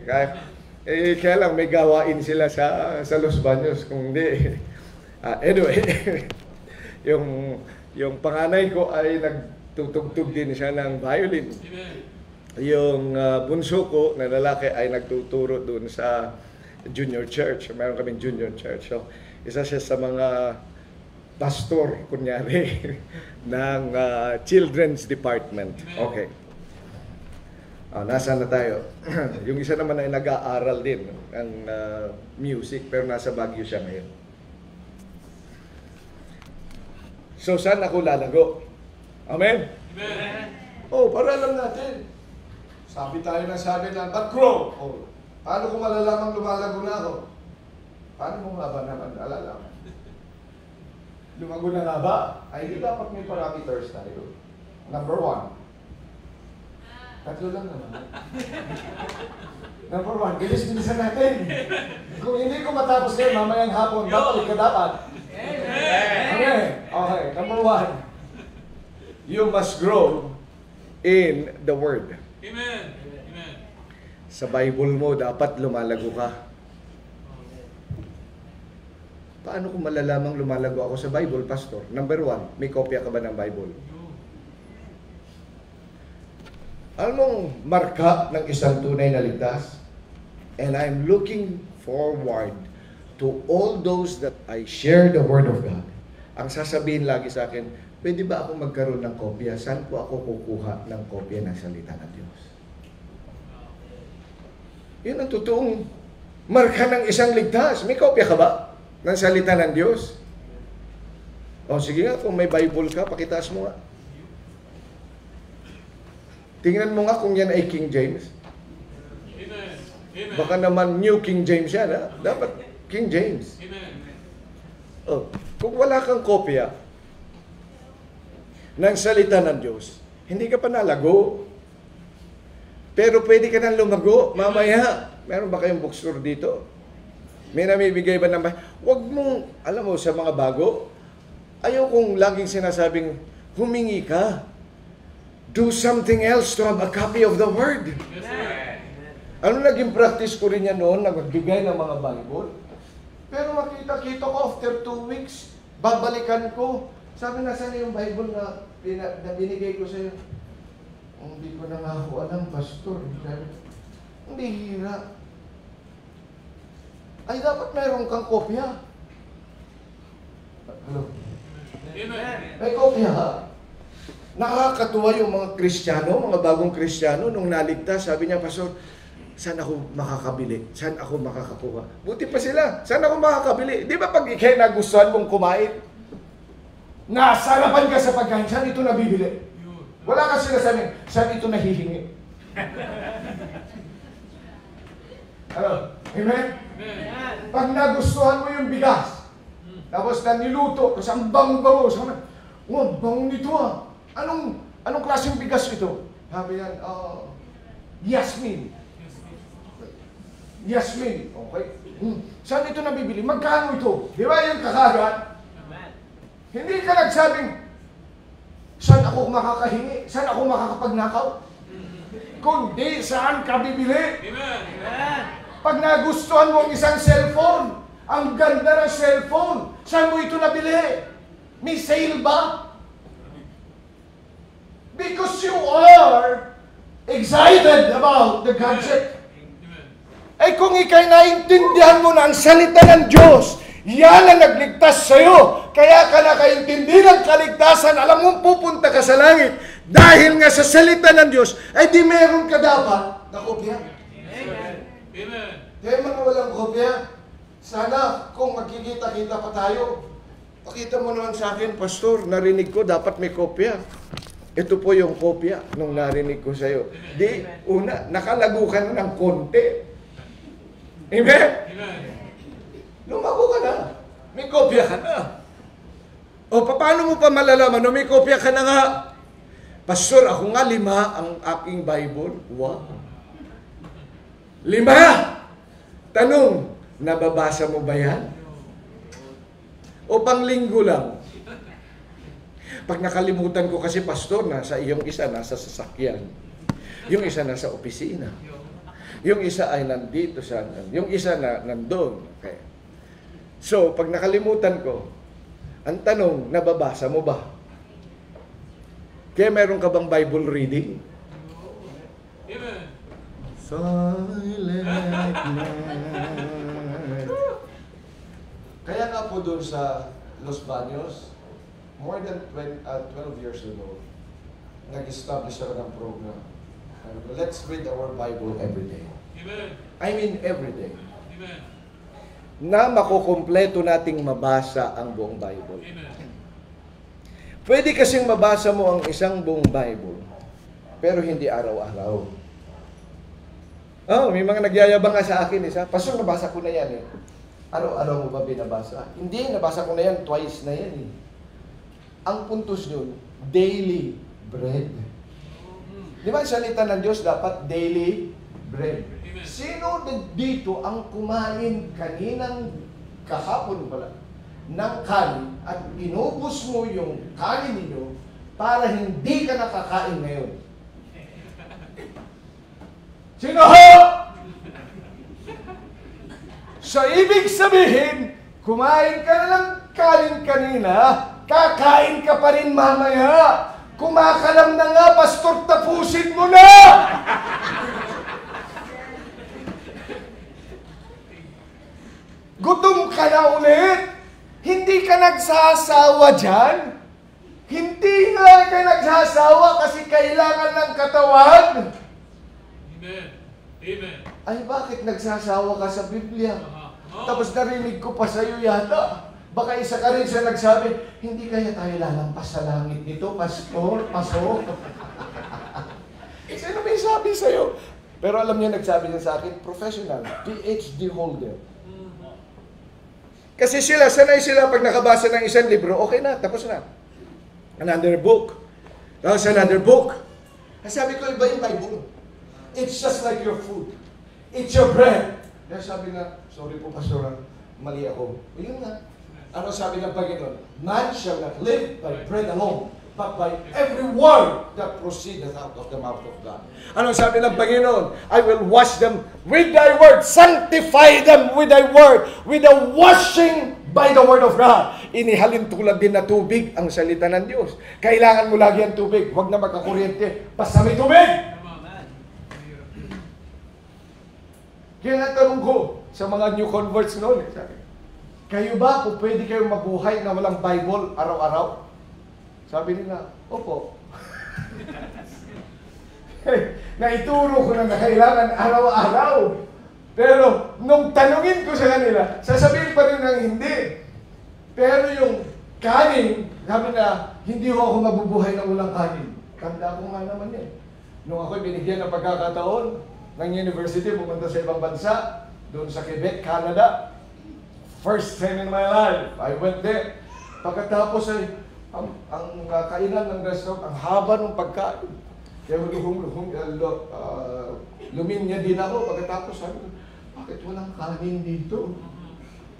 Kaya lang may gawain sila sa Los Baños. Kung hindi. Anyway, yung panganay ko ay nagtutugtog din siya ng violin. Yung bunso ko na lalaki ay nagtuturo doon sa junior church. Meron kaming junior church. So, isa siya sa mga pastor, kunyari, ng children's department. Okay. Nasaan na tayo? Yung isa naman ay nag-aaral din ng music, pero nasa Baguio siya ngayon. So, saan ako lalago? Amen? Amen. Para alam natin. Sabi tayo na sabi na, but grow. Paano kung malalamang lumalago na ako? Paano mo nga ba naman alalaman? Lumago na nga ba? Ay, di dapat may parameters tayo. Number 1. 3 lang naman. Number 1, bilis-bilisan natin. Kung hindi ko matapos kayo, mamayang hapon, babalik ka dapat. Amen. Okay, number 1. You must grow in the Word. Amen. Amen. Sa Bible mo, dapat lumalago ka. Paano kung malalamang lumalago ako sa Bible, Pastor? Number 1, may kopya ka ba ng Bible? Anong marka ng isang tunay na ligtas? And I'm looking forward to all those that I share the Word of God. Ang sasabihin lagi sa akin, pwede ba akong magkaroon ng kopya? Saan po ako kukuha ng kopya ng salita ng Diyos? Yun ang totoong marka ng isang ligtas. May kopya ka ba ng salita ng Diyos? O sige nga, kung may Bible ka, pakitaas mo nga. Tingnan mo nga kung yan ay King James. Amen. Amen. Baka naman New King James yan, ha? Dapat King James. Amen. Oh, kung wala kang kopya ng salita ng Diyos, hindi ka pa nalago. Pero pwede ka nang lumago mamaya. Meron ba kayong bookstore dito? May namibigay ba ng Huwag mong, alam mo, sa mga bago, ayaw kong laging sinasabing, humingi ka. Do something else to have a copy of the Word. Yes, sir. Ano naging practice ko rin yan noon, nagbigay ng mga Bible. Pero makita-kita ko after 2 weeks, babalikan ko. Sabi na, saan yung Bible na binigay ko sa'yo? Hindi ko na nga ako alam, Pastor. Hindi hira. Ay, dapat mayroon kang kopya. Hello? Amen. May kopya ha. Nakakatuwa yung mga Kristiyano, mga bagong Kristiyano, nung naligtas, sabi niya, Pastor, saan ako makakabili? Saan ako makakakuha? Buti pa sila. Saan ako makakabili? Di ba pag ikay nagustuhan mong kumain, nasarapan ka sa pagkain, saan ito nabibili? Wala ka sinasabing, saan ito nahihingi? Ano? Amen? Amen. Pag nagustuhan mo yung bigas, tapos na niluto, tapos ang bango-bango, sabi na, wow, bango nito ah. Anong klaseng bigas ito? Sabi yan, Yasmin. Yasmin. Okay. Saan ito nabibili? Magkano ito? Di ba yung kakagat? Hindi ka nagsabing, saan ako makakahingi? Saan ako makakapagnakaw? Kundi, saan ka bibili? Amen. Pag nagustuhan mo ang isang cellphone, ang ganda ng cellphone, saan mo ito nabili? May sale ba? Because you are excited about the gadget. Ay kung ikay naintindihan mo na ang salita ng Diyos, yan ang nagligtas sa'yo. Kaya ka nakaintindi ng kaligtasan, alam mong pupunta ka sa langit. Dahil nga sa salita ng Diyos, ay di meron ka dapat na kopya. Amen. Amen. Kaya mga walang kopya, sana kung magkikita-kita pa tayo, pakita mo naman sa akin, Pastor, narinig ko dapat may kopya. Ito po yung kopya nung narinig ko sa'yo. Di, una, nakalago ka na ng konti. Amen? Amen. Lumago ka na. May kopya ka na. O, paano mo pa malalaman no, may kopya ka na nga? Pastor, ako nga 5 ang aking Bible. Wow. 5! Tanong, nababasa mo ba yan? O panglinggo lang? Pag nakalimutan ko kasi, Pastor, nasa iyong isa nasa sasakyan. Yung isa nasa opisina. Yung isa ay nandito sa, yung isa na nandun. Okay. So, pag nakalimutan ko, ang tanong, nababasa mo ba? Kaya meron ka bang Bible reading? Amen. Silent night. Kaya nga po doon sa Los Baños, more than 12 years ago, nag-establish ako ng program. Let's read our Bible every day. Amen. I mean every day. Amen. Na makukumpleto nating mabasa ang buong Bible. Amen. Pwede kasing mabasa mo ang isang buong Bible, pero hindi araw-araw. Oh, may mga nagyayabang nga sa akin, Pastor, nabasa ko na yan eh. Araw-araw mo ba binabasa? Hindi, nabasa ko na yan, twice na yan eh. Ang puntos yun, daily bread. Di ba ang salita ng Diyos dapat daily bread? Sino dito ang kumain kaninang kahapon pala ng kanin at inubos mo yung kanin ninyo para hindi ka nakakain ngayon? Sino ho? So, ibig sabihin, kumain ka na ng kanin kanina, kakain ka pa rin mamaya. Kumakalam na nga, pastor, tapusin mo na! Gutom ka na ulit. Hindi ka nagsasawa dyan. Hindi nga ka nagsasawa kasi kailangan ng katawan. Amen. Amen. Ay, bakit nagsasawa ka sa Biblia? Tapos narinig ko pa sa'yo yata. Baka isa ka rin sa nagsabi, hindi kaya tayo lalampas sa langit nito, pastor, pastor. Sino may sabi sa'yo? Pero alam niya, nagsabi niya sa akin, professional, PhD holder. Kasi sanay sila pag nakabasa ng isang libro, okay na, tapos na. Another book. Tapos another book. Sabi ko, iba yung Bible. It's just like your food. It's your bread. Kaya sabi nga, sorry po, pastor, mali ako. Yun nga. Ano sabi ng Panginoon? Man shall not live by bread alone, but by every word that proceedeth out of the mouth of God. Ano sabi ng Panginoon? I will wash them with thy word. Sanctify them with thy word. With the washing by the word of God. Inihalin tulad din na tubig ang salita ng Diyos. Kailangan mo lagi ang tubig. Huwag na magkakuryente. Basta may tubig! Kaya natanong ko sa mga new converts noon, sabi, kayo ba kung pwede kayong mabuhay na walang Bible araw-araw? Sabi nila, opo. Naituro ko na kailangan araw-araw. Pero nung tanungin ko sa kanila, sasabihin pa rin ng hindi. Pero yung kanin, sabi na, hindi ho ako mabubuhay na walang kanin. Tanda ko nga naman eh. Nung ako'y binigyan ng pagkakataon ng university, pumunta sa ibang bansa, doon sa Quebec, Canada. First time in my life, I went there. Pagkatapos ay, ang kainan ng restaurant, ang haba ng pagkain. Kaya luminya din ako. Pagkatapos sabi ko, bakit walang kanin dito?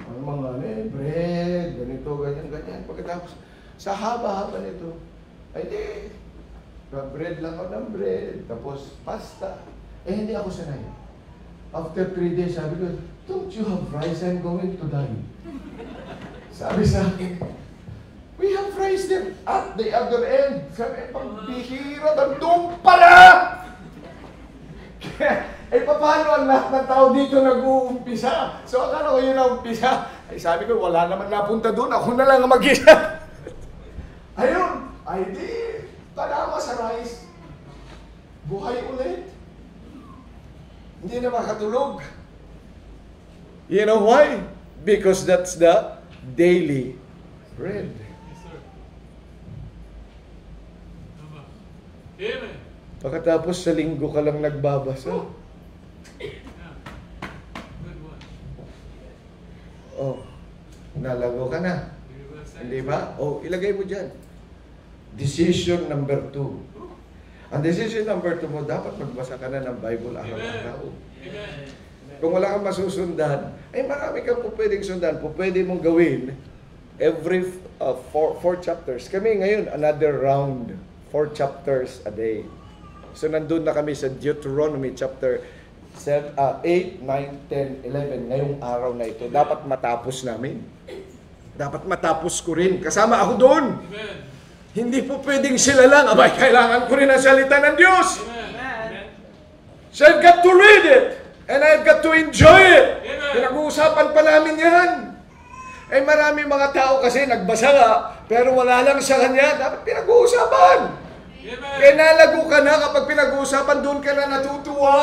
Ang mga bread, ganito, ganyan. Pagkatapos, sa haba-haba nito, ay di, bread lang ako ng bread, tapos pasta. Hindi ako sanay. After 3 days, sabi ko, don't you have rice? I'm going to die. Sabi sa akin, we have rice there at the other end. Sabi, pagbihira, nandun pala! Paano ang lahat ng tao dito nag-uumpisa? So, akala ko yun ang umpisa. Ay, sabi ko, wala naman napunta doon. Ako na lang ang mag-isa. Ayun, ay di, tala ako sa rice. Buhay ulit. Hindi na makatulog. You know why? Because that's the daily bread. Yes, sir. Amen. Pagkatapos sa linggo ka lang nagbabasa. Yeah. Good one. Oh, nalago ka na. Hindi ba? Oh, ilagay mo dyan. Decision number 2. Ang decision number 2 mo, dapat magbasa ka na ng Bible araw-araw. Amen. Kung wala kang masusundan, ay marami kang po pwedeng sundan. Po pwede mong gawin every 4 chapters. Kami ngayon, another round. 4 chapters a day. So nandun na kami sa Deuteronomy chapter 8, 9, 10, 11. Ngayong araw na ito. Dapat matapos namin. Dapat matapos ko rin. Kasama ako doon. Amen. Hindi po pwedeng sila lang. Abay, kailangan ko rin ang salita ng Diyos. Amen. So I've got to read it. And I've got to enjoy it. Amen. Pinag-uusapan pa namin yan. Eh marami mga tao kasi nagbasa nga, pero wala lang sa kanya. Dapat pinag-uusapan. Amen. Kaya nalago ka na kapag pinag-uusapan, doon ka na natutuwa.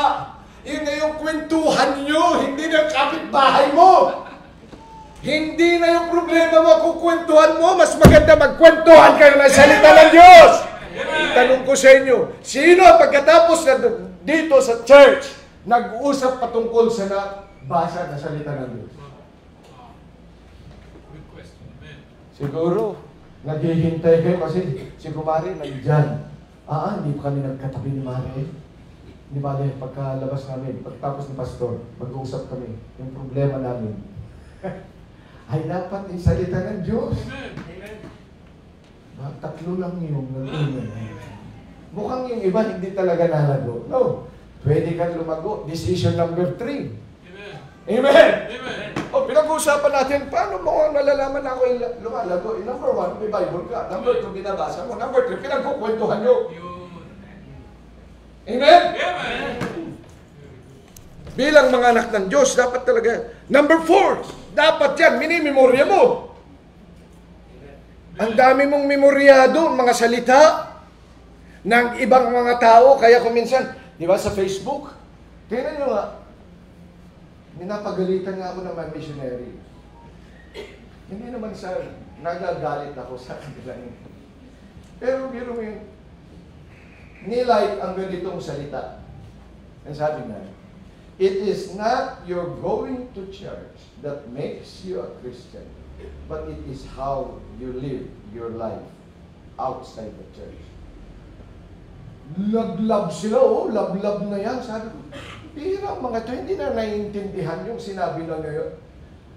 Yun na yung kwentuhan nyo, hindi na kapitbahay mo. Hindi na yung problema mo, kukwentuhan mo, mas maganda magkwentuhan kayo ng salita ng Diyos. Tanong ko sa inyo, sino pagkatapos na dito sa church, nag-uusap patungkol sa nabasa na salita ng Diyos? Good question. Amen. Siguro, naghihintay kayo kasi si Kumari nandyan. Hindi pa kami nagkatabi ni Mari. Di ba, pagkalabas namin, pagtapos ni Pastor, mag-uusap kami, yung problema namin. ay dapat yung salita ng Diyos. Amen. Tatlo lang yung mukhang yung iba hindi talaga nalago. No. Pwede kang lumago. Decision number 3. Amen. Amen! Amen. O, pinag-uusapan natin, paano mo nalalaman na ako yung lumalago? Number 1, may Bible ka. Number 2, binabasa mo. Number 3, pinagkukwentuhan nyo. Yun. Amen? Amen. Bilang mga anak ng Diyos, dapat talaga. Number 4, dapat yan, minimemorya mo. Ang dami mong memoryado, mga salita ng ibang mga tao. Kaya kung minsan, di ba sa Facebook, tingnan nyo nga, minapagalitan nga ako ng mga missionary. Hindi naman sa nagagalit ako sa kanila. Pero biro mo yun, nilike ang ganitong salita. Ang sabi na, it is not your going to church that makes you a Christian, but it is how you live your life outside the church. Love sila, love na yan. Sabi ko, bihira mga to, hindi na naiintindihan yung sinabi na ngayon.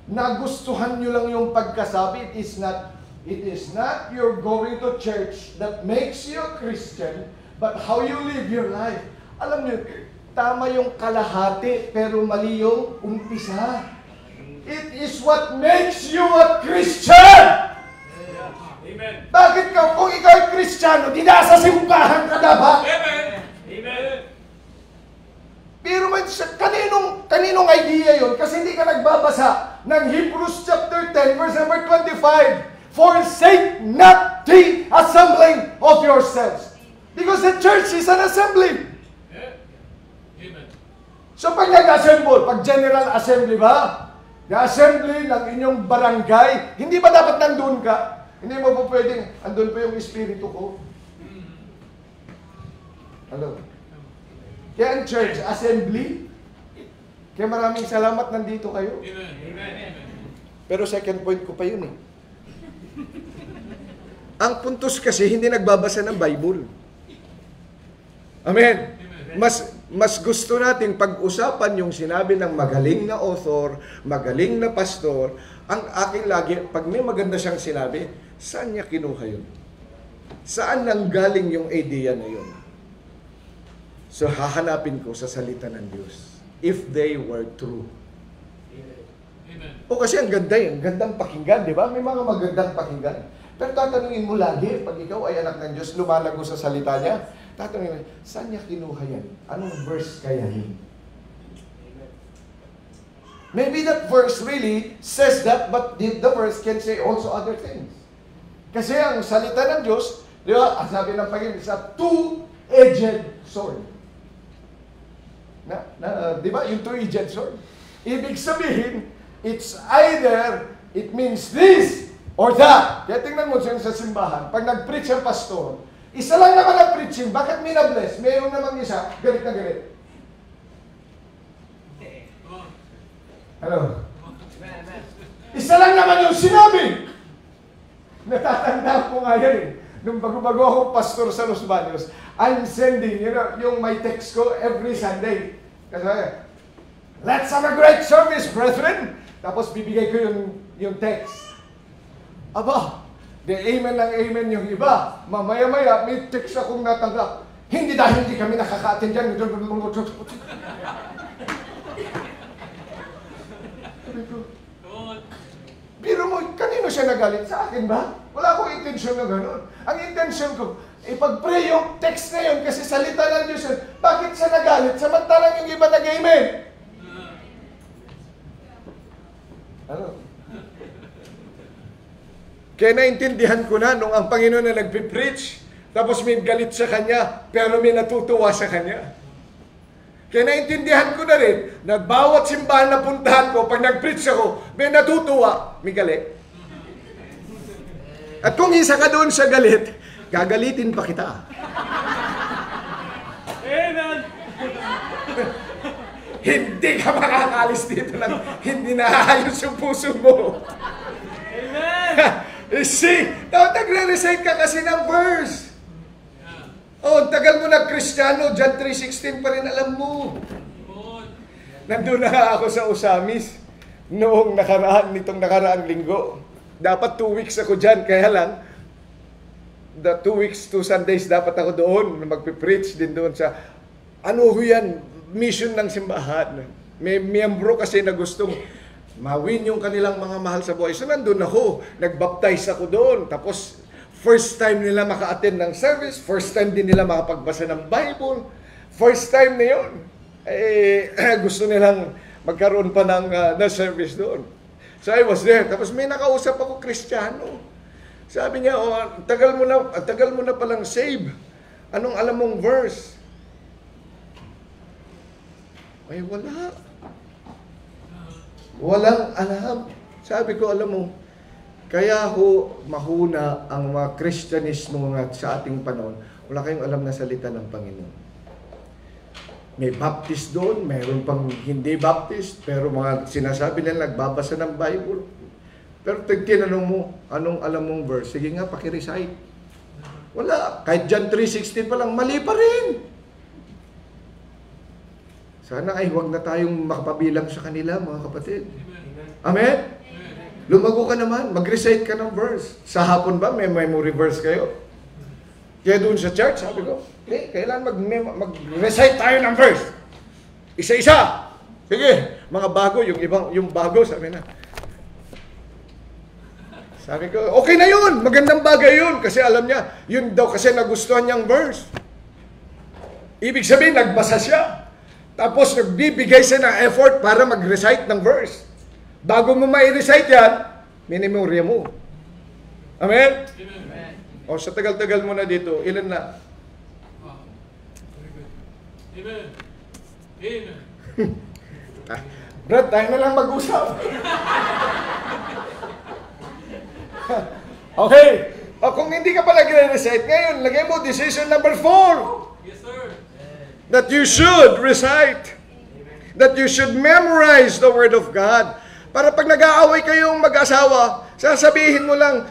Nagustuhan nyo lang yung pagkasabi, it is not your going to church that makes you a Christian, but how you live your life. Alam nyo, tama yung kalahati, pero mali yung umpisa. It is what makes you a Christian! Amen. Bakit kung ikaw ay Kristiyano, di nasa simbahan ka dapat? Amen. Amen. Pero kaninong idea yun? Kasi hindi ka nagbabasa ng Hebrews chapter 10, verse number 25. Forsake not the assembling of yourselves. Because the church is an assembly. Amen. So pag nag-assemble, pag general assembly ba? The assembly ng inyong barangay, hindi ba dapat nandun ka? Hindi mo pa pwedeng, andun pa yung espiritu ko. Hello? Kaya ang church, assembly. Kaya maraming salamat nandito kayo. Amen. Amen. Pero second point ko pa yun eh. Ang puntos kasi, hindi nagbabasa ng Bible. Amen. Mas gusto natin pag-usapan yung sinabi ng magaling na author, magaling na pastor. Ang akin lagi, pag may maganda siyang sinabi, saan niya kinuha yun? Saan nanggaling yung idea na yun? So hahanapin ko sa salita ng Diyos. If they were true. Amen. O kasi ang ganda yun, gandang pakinggan, di ba? May mga magandang pakinggan. Pero tatanungin mo lagi, pag ikaw ay anak ng Diyos, lumalago sa salita niya, tatanungin mo, saan niya kinuha yan? Anong verse kaya yun? Maybe that verse really says that, but the verse can say also other things. Kasi ang salita ng Diyos, di ba, ang sabi ng Panginoon, is a two-edged sword. Di ba, yung two-edged sword? Ibig sabihin, it means this or that. Kaya tingnan mo sa simbahan, pag nag-preach ang pastor, isa lang naman ang preaching, bakit minabless? Mayroon namang isa, galit na galit. Hello? Isa lang naman yung sinabi. Natatandaan ko nga yan eh. Nung bago-bago akong pastor sa Los Baños, I'm sending, yung my text ko every Sunday. Kasi, let's have a great service, brethren. Tapos bibigay ko yung text. Aba, the amen lang amen yung iba. Mamaya-maya, may text akong natanggap. Hindi dahil hindi kami nakaka-attend dyan. Pero mo, kanino siya nagalit? Sa akin ba? Wala akong intensyon na gano'n. Ang intensyon ko, ipag-pray yung text na yun kasi salita ng Diyos yun. Bakit siya nagalit? Samantalang yung iba nag-amen. Ano? Kaya naintindihan ko na nung ang Panginoon na nagpipreach, tapos may galit sa Kanya, pero may natutuwa sa Kanya. Kaya naintindihan ko na rin na bawat simbahan na puntahan ko, pag nag-preach ako, may natutuwa, may galit. At kung isa ka doon sa galit, gagalitin pa kita. Amen. Hindi ka makakalis dito ng hindi naayos yung puso mo. Amen. See, nagre-recite ka kasi ng verse. Oh, tagal mo na Kristiyano, John 3:16 pa rin alam mo. Nandun na ako sa Usamis. nitong nakaraang linggo. Dapat 2 weeks ako dyan, kaya lang, the 2 weeks, 2 Sundays dapat ako doon, magpipreach din doon sa, ano ho yan, mission ng simbahan. May miyembro kasi na gustong mawin yung kanilang mga mahal sa buhay. So nandun ako, nagbaptize ako doon. Tapos first time nila maka-attend ng service, first time din nila makapagbasa ng Bible, first time na yun. Gusto nilang magkaroon pa ng service doon. So I was there. Tapos may nakausap ako, Kristiyano. Sabi niya, tagal mo na palang save. Anong alam mong verse? Ay, wala. Walang alam. Sabi ko, alam mo, kaya ho mahuna ang mga Kristyanismo sa ating panahon. Wala kayong alam na salita ng Panginoon. May Baptist doon, mayroon pang hindi Baptist, pero mga sinasabi nila nagbabasa ng Bible. Pero tinanong mo, anong alam mong verse? Sige nga, pakirecite. Wala. Kahit John 3:16 pa lang, mali pa rin. Sana ay huwag na tayong makapabilang sa kanila, mga kapatid. Amen? Lumago ka naman, mag-recite ka ng verse. Sa hapon ba, may memory verse kayo? Kaya doon sa church, sabi ko, kailan mag-recite tayo ng verse. Isa-isa. Sige, mga bago, yung bago, sabi na. Sabi ko, okay na yun, magandang bagay yun. Kasi alam niya, yun daw kasi nagustuhan niyang verse. Ibig sabihin, nagbasa siya. Tapos nagbibigay siya ng effort para mag-recite ng verse. Bago mo ma-recite yan, minimorya mo. Amen? Amen. O sa tagal-tagal mo na dito, ilan na? Wow. Very good. Amen. Amen. Brad, tayo na lang mag-usap. Okay. O kung hindi ka pa nagre-recite, ngayon, lagay mo decision number 4. Yes, sir. That you should recite. That you should memorize the Word of God. Para pag nag-aaway kayong mag-asawa, sasabihin mo lang,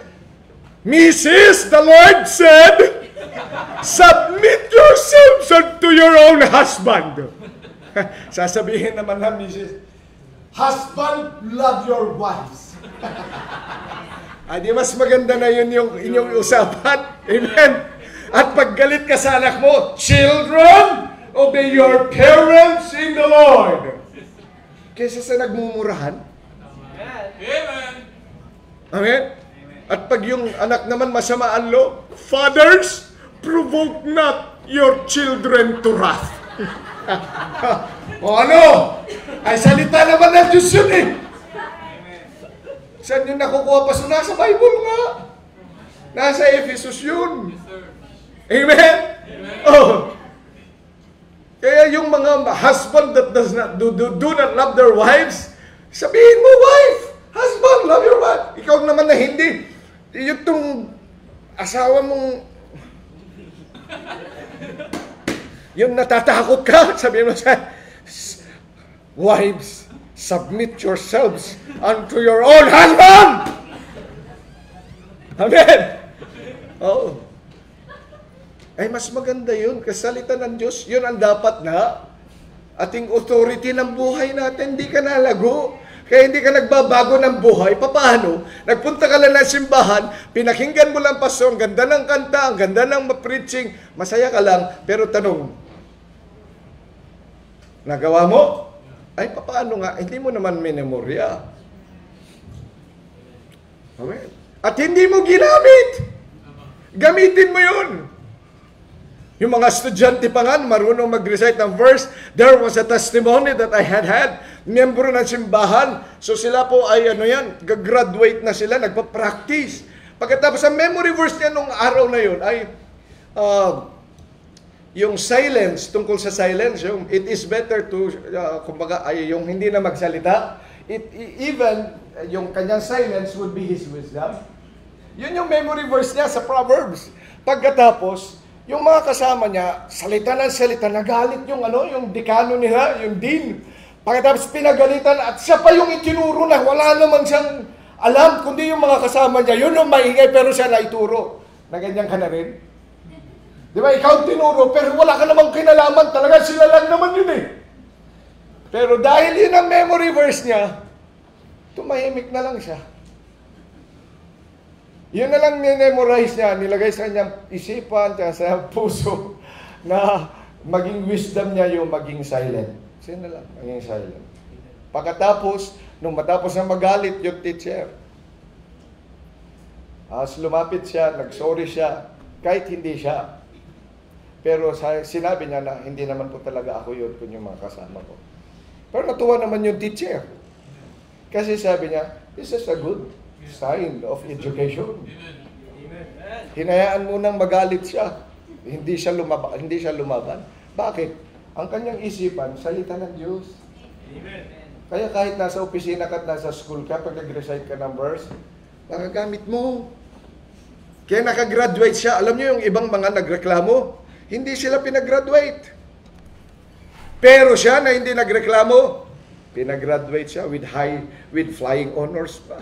Mrs., the Lord said, submit yourselves unto your own husband. Sasabihin naman na, Mrs., husband, love your wives. Di mas maganda na yun yung inyong usapan. Amen. At pag galit ka sa anak mo, children, obey your parents in the Lord. Kaysa sa nagmumurahan. Amen. Amen? At pag yung anak naman masama ang loob, fathers, provoke not your children to wrath. O ano? Ay salita naman ng Diyos yun eh. Saan yun nakukuha pa? So nasa Bible nga. Nasa Ephesus yun. Yes, sir. Amen? Amen. Oh. Kaya yung mga husband that does not do not love their wives, sabihin mo, wife, husband, love your wife. Ikaw naman na hindi. Yung asawa mong yung natatakot ka, sabihin mo sa wives, submit yourselves unto your own husband. Amen. Oh. Ay mas maganda yun. Kasalita ng Diyos, yun ang dapat na ating authority ng buhay natin. Hindi ka nalago. Kaya hindi ka nagbabago ng buhay. Paano? Nagpunta ka lang ng simbahan, pinakinggan mo lang pastor, ang ganda ng kanta, ang ganda ng preaching, masaya ka lang, pero tanong, nagawa mo? Ay, paano nga? Hindi mo naman minemorya. Amen. At hindi mo ginamit. Gamitin mo yun. Yung mga estudyante pa nga, marunong mag-recite ng verse. There was a testimony that I had. Miyembro ng simbahan. So sila po ay gagraduate na sila, nagpa-practice. Pagkatapos ang memory verse niya nung araw na yun ay yung silence, tungkol sa silence, yung it is better to, kumbaga, ay yung hindi na magsalita. Even yung kanyang silence would be his wisdom. Yun yung memory verse niya sa Proverbs. Pagkatapos, yung mga kasama niya, salita ng salita, nagalit yung dekano nila, yung dean. Pagkatapos pinagalitan at siya pa yung itinuro na wala naman siyang alam, kundi yung mga kasama niya, yun yung maingay pero siya na ituro. Na ganyan ka na rin. Di ba, ikaw tinuro, pero wala ka namang kinalaman, talaga sila lang naman yun eh. Pero dahil yun ang memory verse niya, tumahimik na lang siya. Yun na lang ni-memorize niya, nilagay sa kanyang isipan, sa puso, na maging wisdom niya yung maging silent. Sino na lang, maging silent. Pagkatapos, nung matapos na magalit yung teacher, lumapit siya, nag-sorry siya, kahit hindi siya. Pero sinabi niya na hindi naman po talaga ako yun, kung yung mga kasama ko. Pero natuwa naman yung teacher. Kasi sabi niya, this is a good sign of education. Hinayaan mo nang magalit siya. Hindi siya lumaban. Bakit? Ang kanyang isipan, salita ng Diyos. Kaya kahit nasa opisina ka at nasa school ka, pag nag-recite ka ng verse, nagagamit mo. Kaya nakagraduate siya. Alam niyo yung ibang mga nagreklamo, hindi sila pinag-graduate. Pero siya na hindi nagreklamo, pinag-graduate siya with flying honors pa.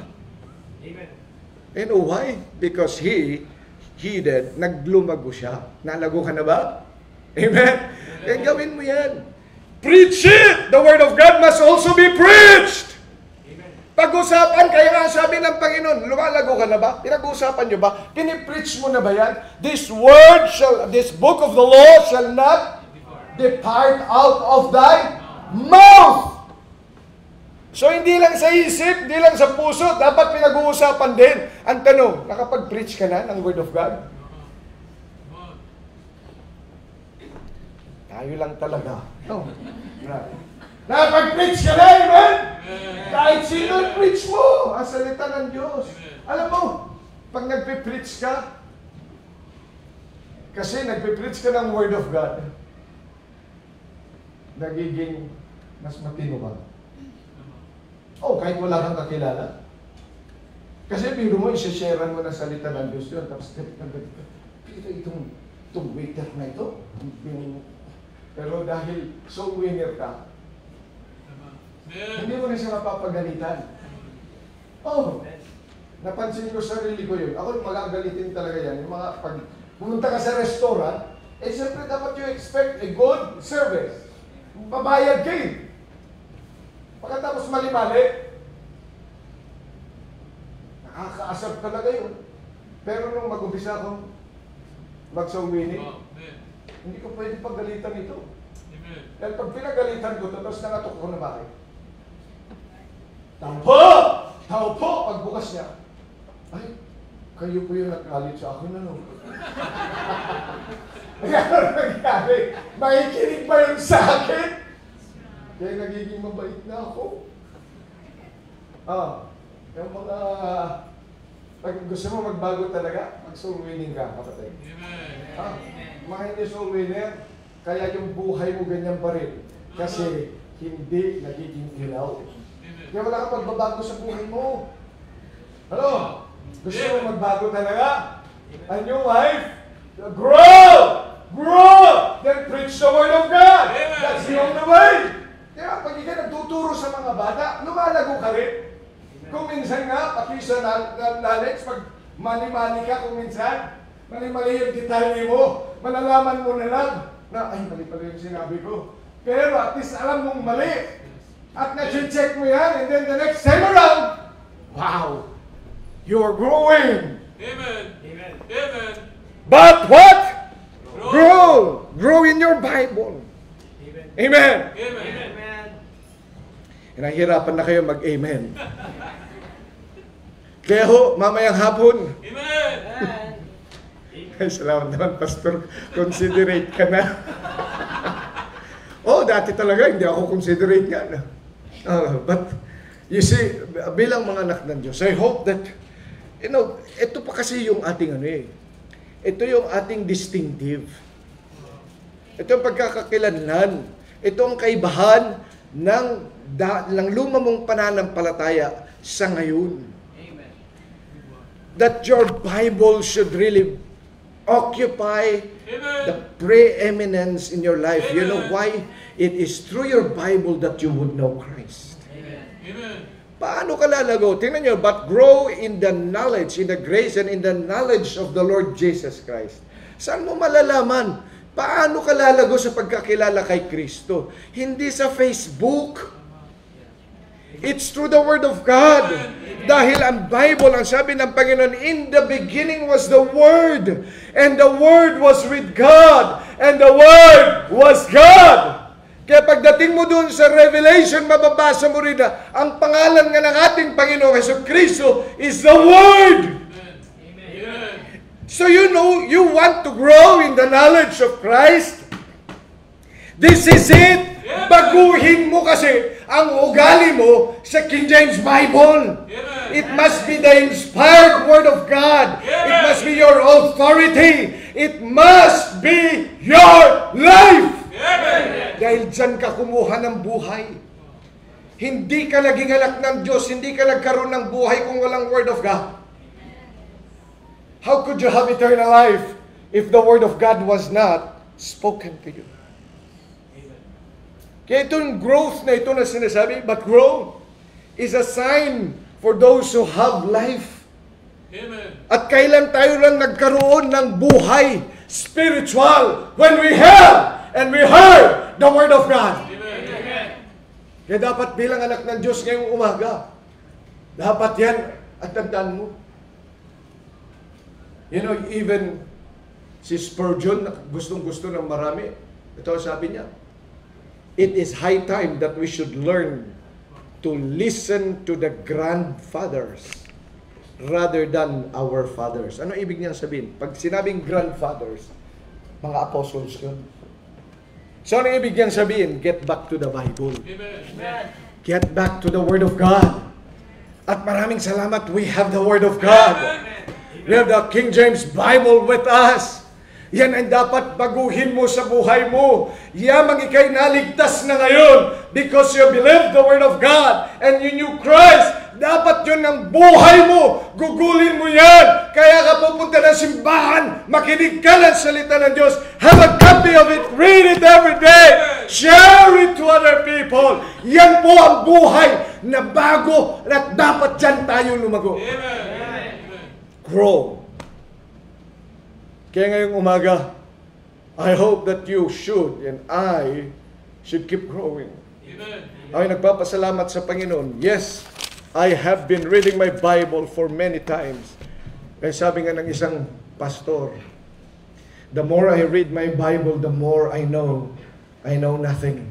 Amen. And why? Because he did, naglumago siya. Nalago ka na ba? Amen? Kaya gawin mo yan. Preach it! The Word of God must also be preached! Pag-usapan, kaya nga sabi ng Panginoon, lumalago ka na ba? Pinag-uusapan nyo ba? Pinipreach mo na ba yan? This book of the law shall not depart out of thy mouth. So hindi lang sa isip, hindi lang sa puso, dapat pinag-uusapan din. Ang tanong, nakapag-preach ka na ng Word of God? Tayo lang talaga. No. Nakapag-preach ka na, amen? Kahit sino preach mo, ang salita ng Diyos. Alam mo, pag nagpe-preach ka, kasi nagpe-preach ka ng Word of God, nagiging mas matino ba? Oh, kahit wala kang kakilala. Kasi biro mo, isa-sharean mo na salita ng Diyos yun, tapos itong waiter na ito, pero dahil soul winner ka, hindi mo na siya mapapagalitan. Oh, napansin ko sarili ko yun. Ako magagalitin talaga yan. Yung mga pag pumunta ka sa restaurant, siyempre dapat you expect a good service. Babayad kayo. Pagkatapos mali-mali, nakakaasar talaga yun. Pero nung mag-umpisa akong mag-sawini, hindi ko pwede pagalitan ito. Dahil pag pinagalitan ko, tapos nangatok ko na bakit? Tao po! Tao po! Pagbukas niya, ay, kayo po yung nagkalit sa akin, ano? Kaya ano nangyari? Makikinig ba yun sa akin? Kaya nagiging mabait na ako. Yung mga, pag gusto mo magbago talaga, mag-soul winning ka, kapatid. Mga hindi soul winner, kaya yung buhay mo ganyan pa rin. Kasi hindi nagiging ilaw. Kaya wala kang pagbabago sa buhay mo. Ano? Gusto mo magbago talaga? A new life? Grow! Grow! Then preach the Word of God! That's the only way! Kaya pag ikaw nagtuturo sa mga bata, lumalago ka rin. Kung minsan nga, pati sa knowledge, pag mali-mali ka kung minsan, mali-mali yung detalye mo, malalaman mo na lang na, ay, mali pala yung sinabi ko. Pero at least alam mong mali. At na-check mo yan, and then the next time around, wow! You're growing! Amen. Amen. Amen. But what? Grow! Grow in your Bible. Amen. Amen. Amen. Nahihirapan na kayo mag-amen. Kaya ho, mamayang hapon. Amen. Ay, salamat naman, Pastor. Considerate ka na. Oh, dati talaga, hindi ako considerate nga. But, you see, bilang mga anak ng Diyos, I hope that, ito pa kasi yung ating ito yung ating distinctive. Ito yung pagkakakilanlan. Ito ang kaibahan ng lumamang pananampalataya sa ngayon. Amen. That your Bible should really occupy the preeminence in your life. Amen. You know why? It is through your Bible that you would know Christ. Amen. Amen. Paano ka lalago? Tingnan nyo, but grow in the knowledge, in the grace, and in the knowledge of the Lord Jesus Christ. Saan mo malalaman? Paano ka lalago sa pagkakilala kay Kristo? Hindi sa Facebook. It's through the Word of God. Dahil ang Bible, ang sabi ng Panginoon, in the beginning was the Word, and the Word was with God, and the Word was God. Kaya pagdating mo dun sa Revelation, mababasa mo rin na ang pangalan nga ng ating Panginoon Jesucristo is the Word. Amen. So you know, you want to grow in the knowledge of Christ? This is it. Baguhin mo kasi ang ugali mo sa King James Bible. It must be the inspired Word of God. It must be your authority. It must be your life. Dahil dyan ka kumuha ng buhay. Hindi ka naging anak ng Diyos, hindi ka nagkaroon ng buhay kung walang Word of God. How could you have eternal life if the Word of God was not spoken to you? Kaya itong growth na ito na sinasabi, but growth is a sign for those who have life. Amen. At kailan tayo lang nagkaroon ng buhay spiritual? When we have and we heard the Word of God. Amen. Kaya dapat bilang anak ng Diyos ngayong umaga, dapat yan at tandaan mo. You know, even si Spurgeon, gustong-gusto ng marami. Ito sabi niya, it is high time that we should learn to listen to the grandfathers rather than our fathers. Ano ibig niyang sabihin? Pag sinabing grandfathers, mga apostles yun. So ano ibig niyang sabihin? Get back to the Bible. Amen. Get back to the Word of God. At maraming salamat, we have the Word of God. We have the King James Bible with us. Yan ang dapat baguhin mo sa buhay mo. Yamang ikay naligtas na ngayon because you believe the Word of God and you knew Christ. Dapat yun ang buhay mo. Gugulin mo yan. Kaya ka pupunta ng simbahan. Makinig ka ng salita ng Diyos. Have a copy of it. Read it every day. Share it to other people. Yan po ang buhay na bago at dapat dyan tayo lumago. Grow. Kaya ngayong umaga, I hope that you should and I should keep growing. Amen. Ay nagpapasalamat sa Panginoon. Yes, I have been reading my Bible for many times. Kaya sabi nga ng isang pastor, the more I read my Bible, the more I know nothing.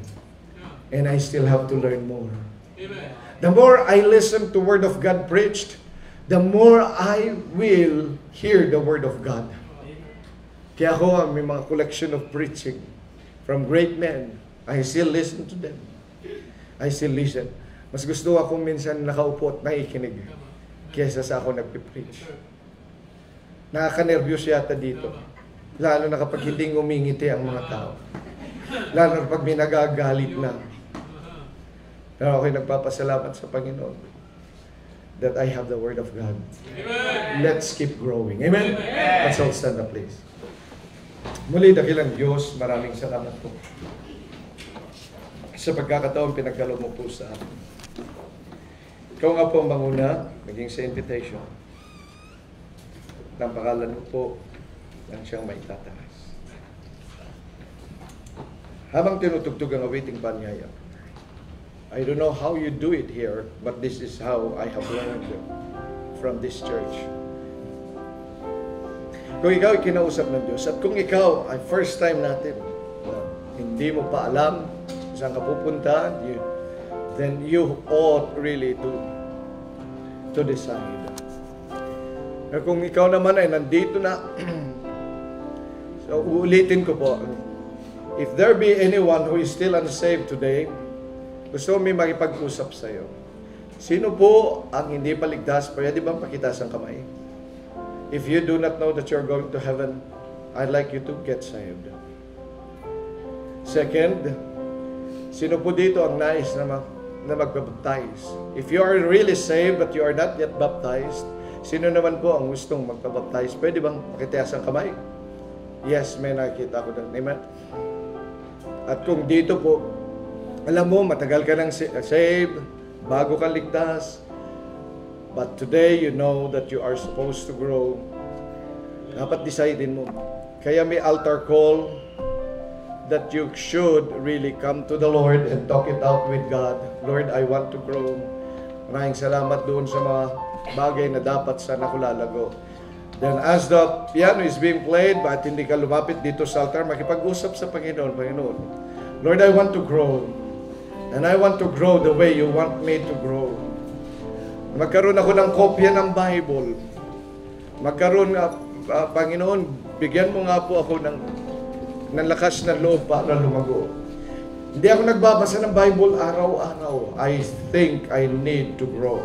And I still have to learn more. Amen. The more I listen to Word of God preached, the more I will hear the Word of God. Kaya ako, may mga collection of preaching from great men. I still listen to them. I still listen. Mas gusto ako minsan nakaupo at nakikinig kaysa sa ako nagpipreach. Nakaka-nervyos yata dito. Lalo na kapag hindi ngumingiti ang mga tao. Lalo na kapag may nagagalit na. Pero ako'y nagpapasalamat sa Panginoon that I have the Word of God. Amen. Let's keep growing. Amen? Let's all stand up, please. Muli, dakilang Diyos, maraming salamat po sa pagkakataon pinagkaloob mo po sa akin. Ikaw nga po ang manguna, naging sa invitation. Ng pangalan mo po ng siyang maitataas. Habang tinutugtog ang awiting panyaya, I don't know how you do it here, but this is how I have learned from this church. Kung ikaw ay kinausap ng Diyos, at kung ikaw ay first time natin, hindi mo pa alam kung saan ka pupunta, then you ought really to decide. At kung ikaw naman ay nandito na, so uulitin ko po, if there be anyone who is still unsaved today, gusto may makipag-usap sa iyo. Sino po ang hindi paligtas? Pwede bang pakitaas ang kamay? If you do not know that you're going to heaven, I'd like you to get saved. Second, sino po dito ang nais na magbaptize? If you are really saved but you are not yet baptized, sino naman po ang gustong magpabaptize? Pwede bang pakitaas ang kamay? Yes, may nakita ko doon. Amen? At kung dito po, alam mo, matagal ka nang saved, bago ka ligtas, but today you know that you are supposed to grow. Dapat decidein mo. Kaya may altar call. that you should really come to the Lord and talk it out with God. Lord, I want to grow. Maraming salamat doon sa mga bagay na dapat sana ko lalago. Then as the piano is being played, bakit hindi ka lumapit dito sa altar, makipag-usap sa Panginoon. Panginoon, Lord, I want to grow. And I want to grow the way you want me to grow. Magkaroon ako ng kopya ng Bible. Magkaroon, Panginoon, bigyan mo nga po ako ng lakas na loob para lumago. Hindi ako nagbabasa ng Bible araw-araw. I think I need to grow.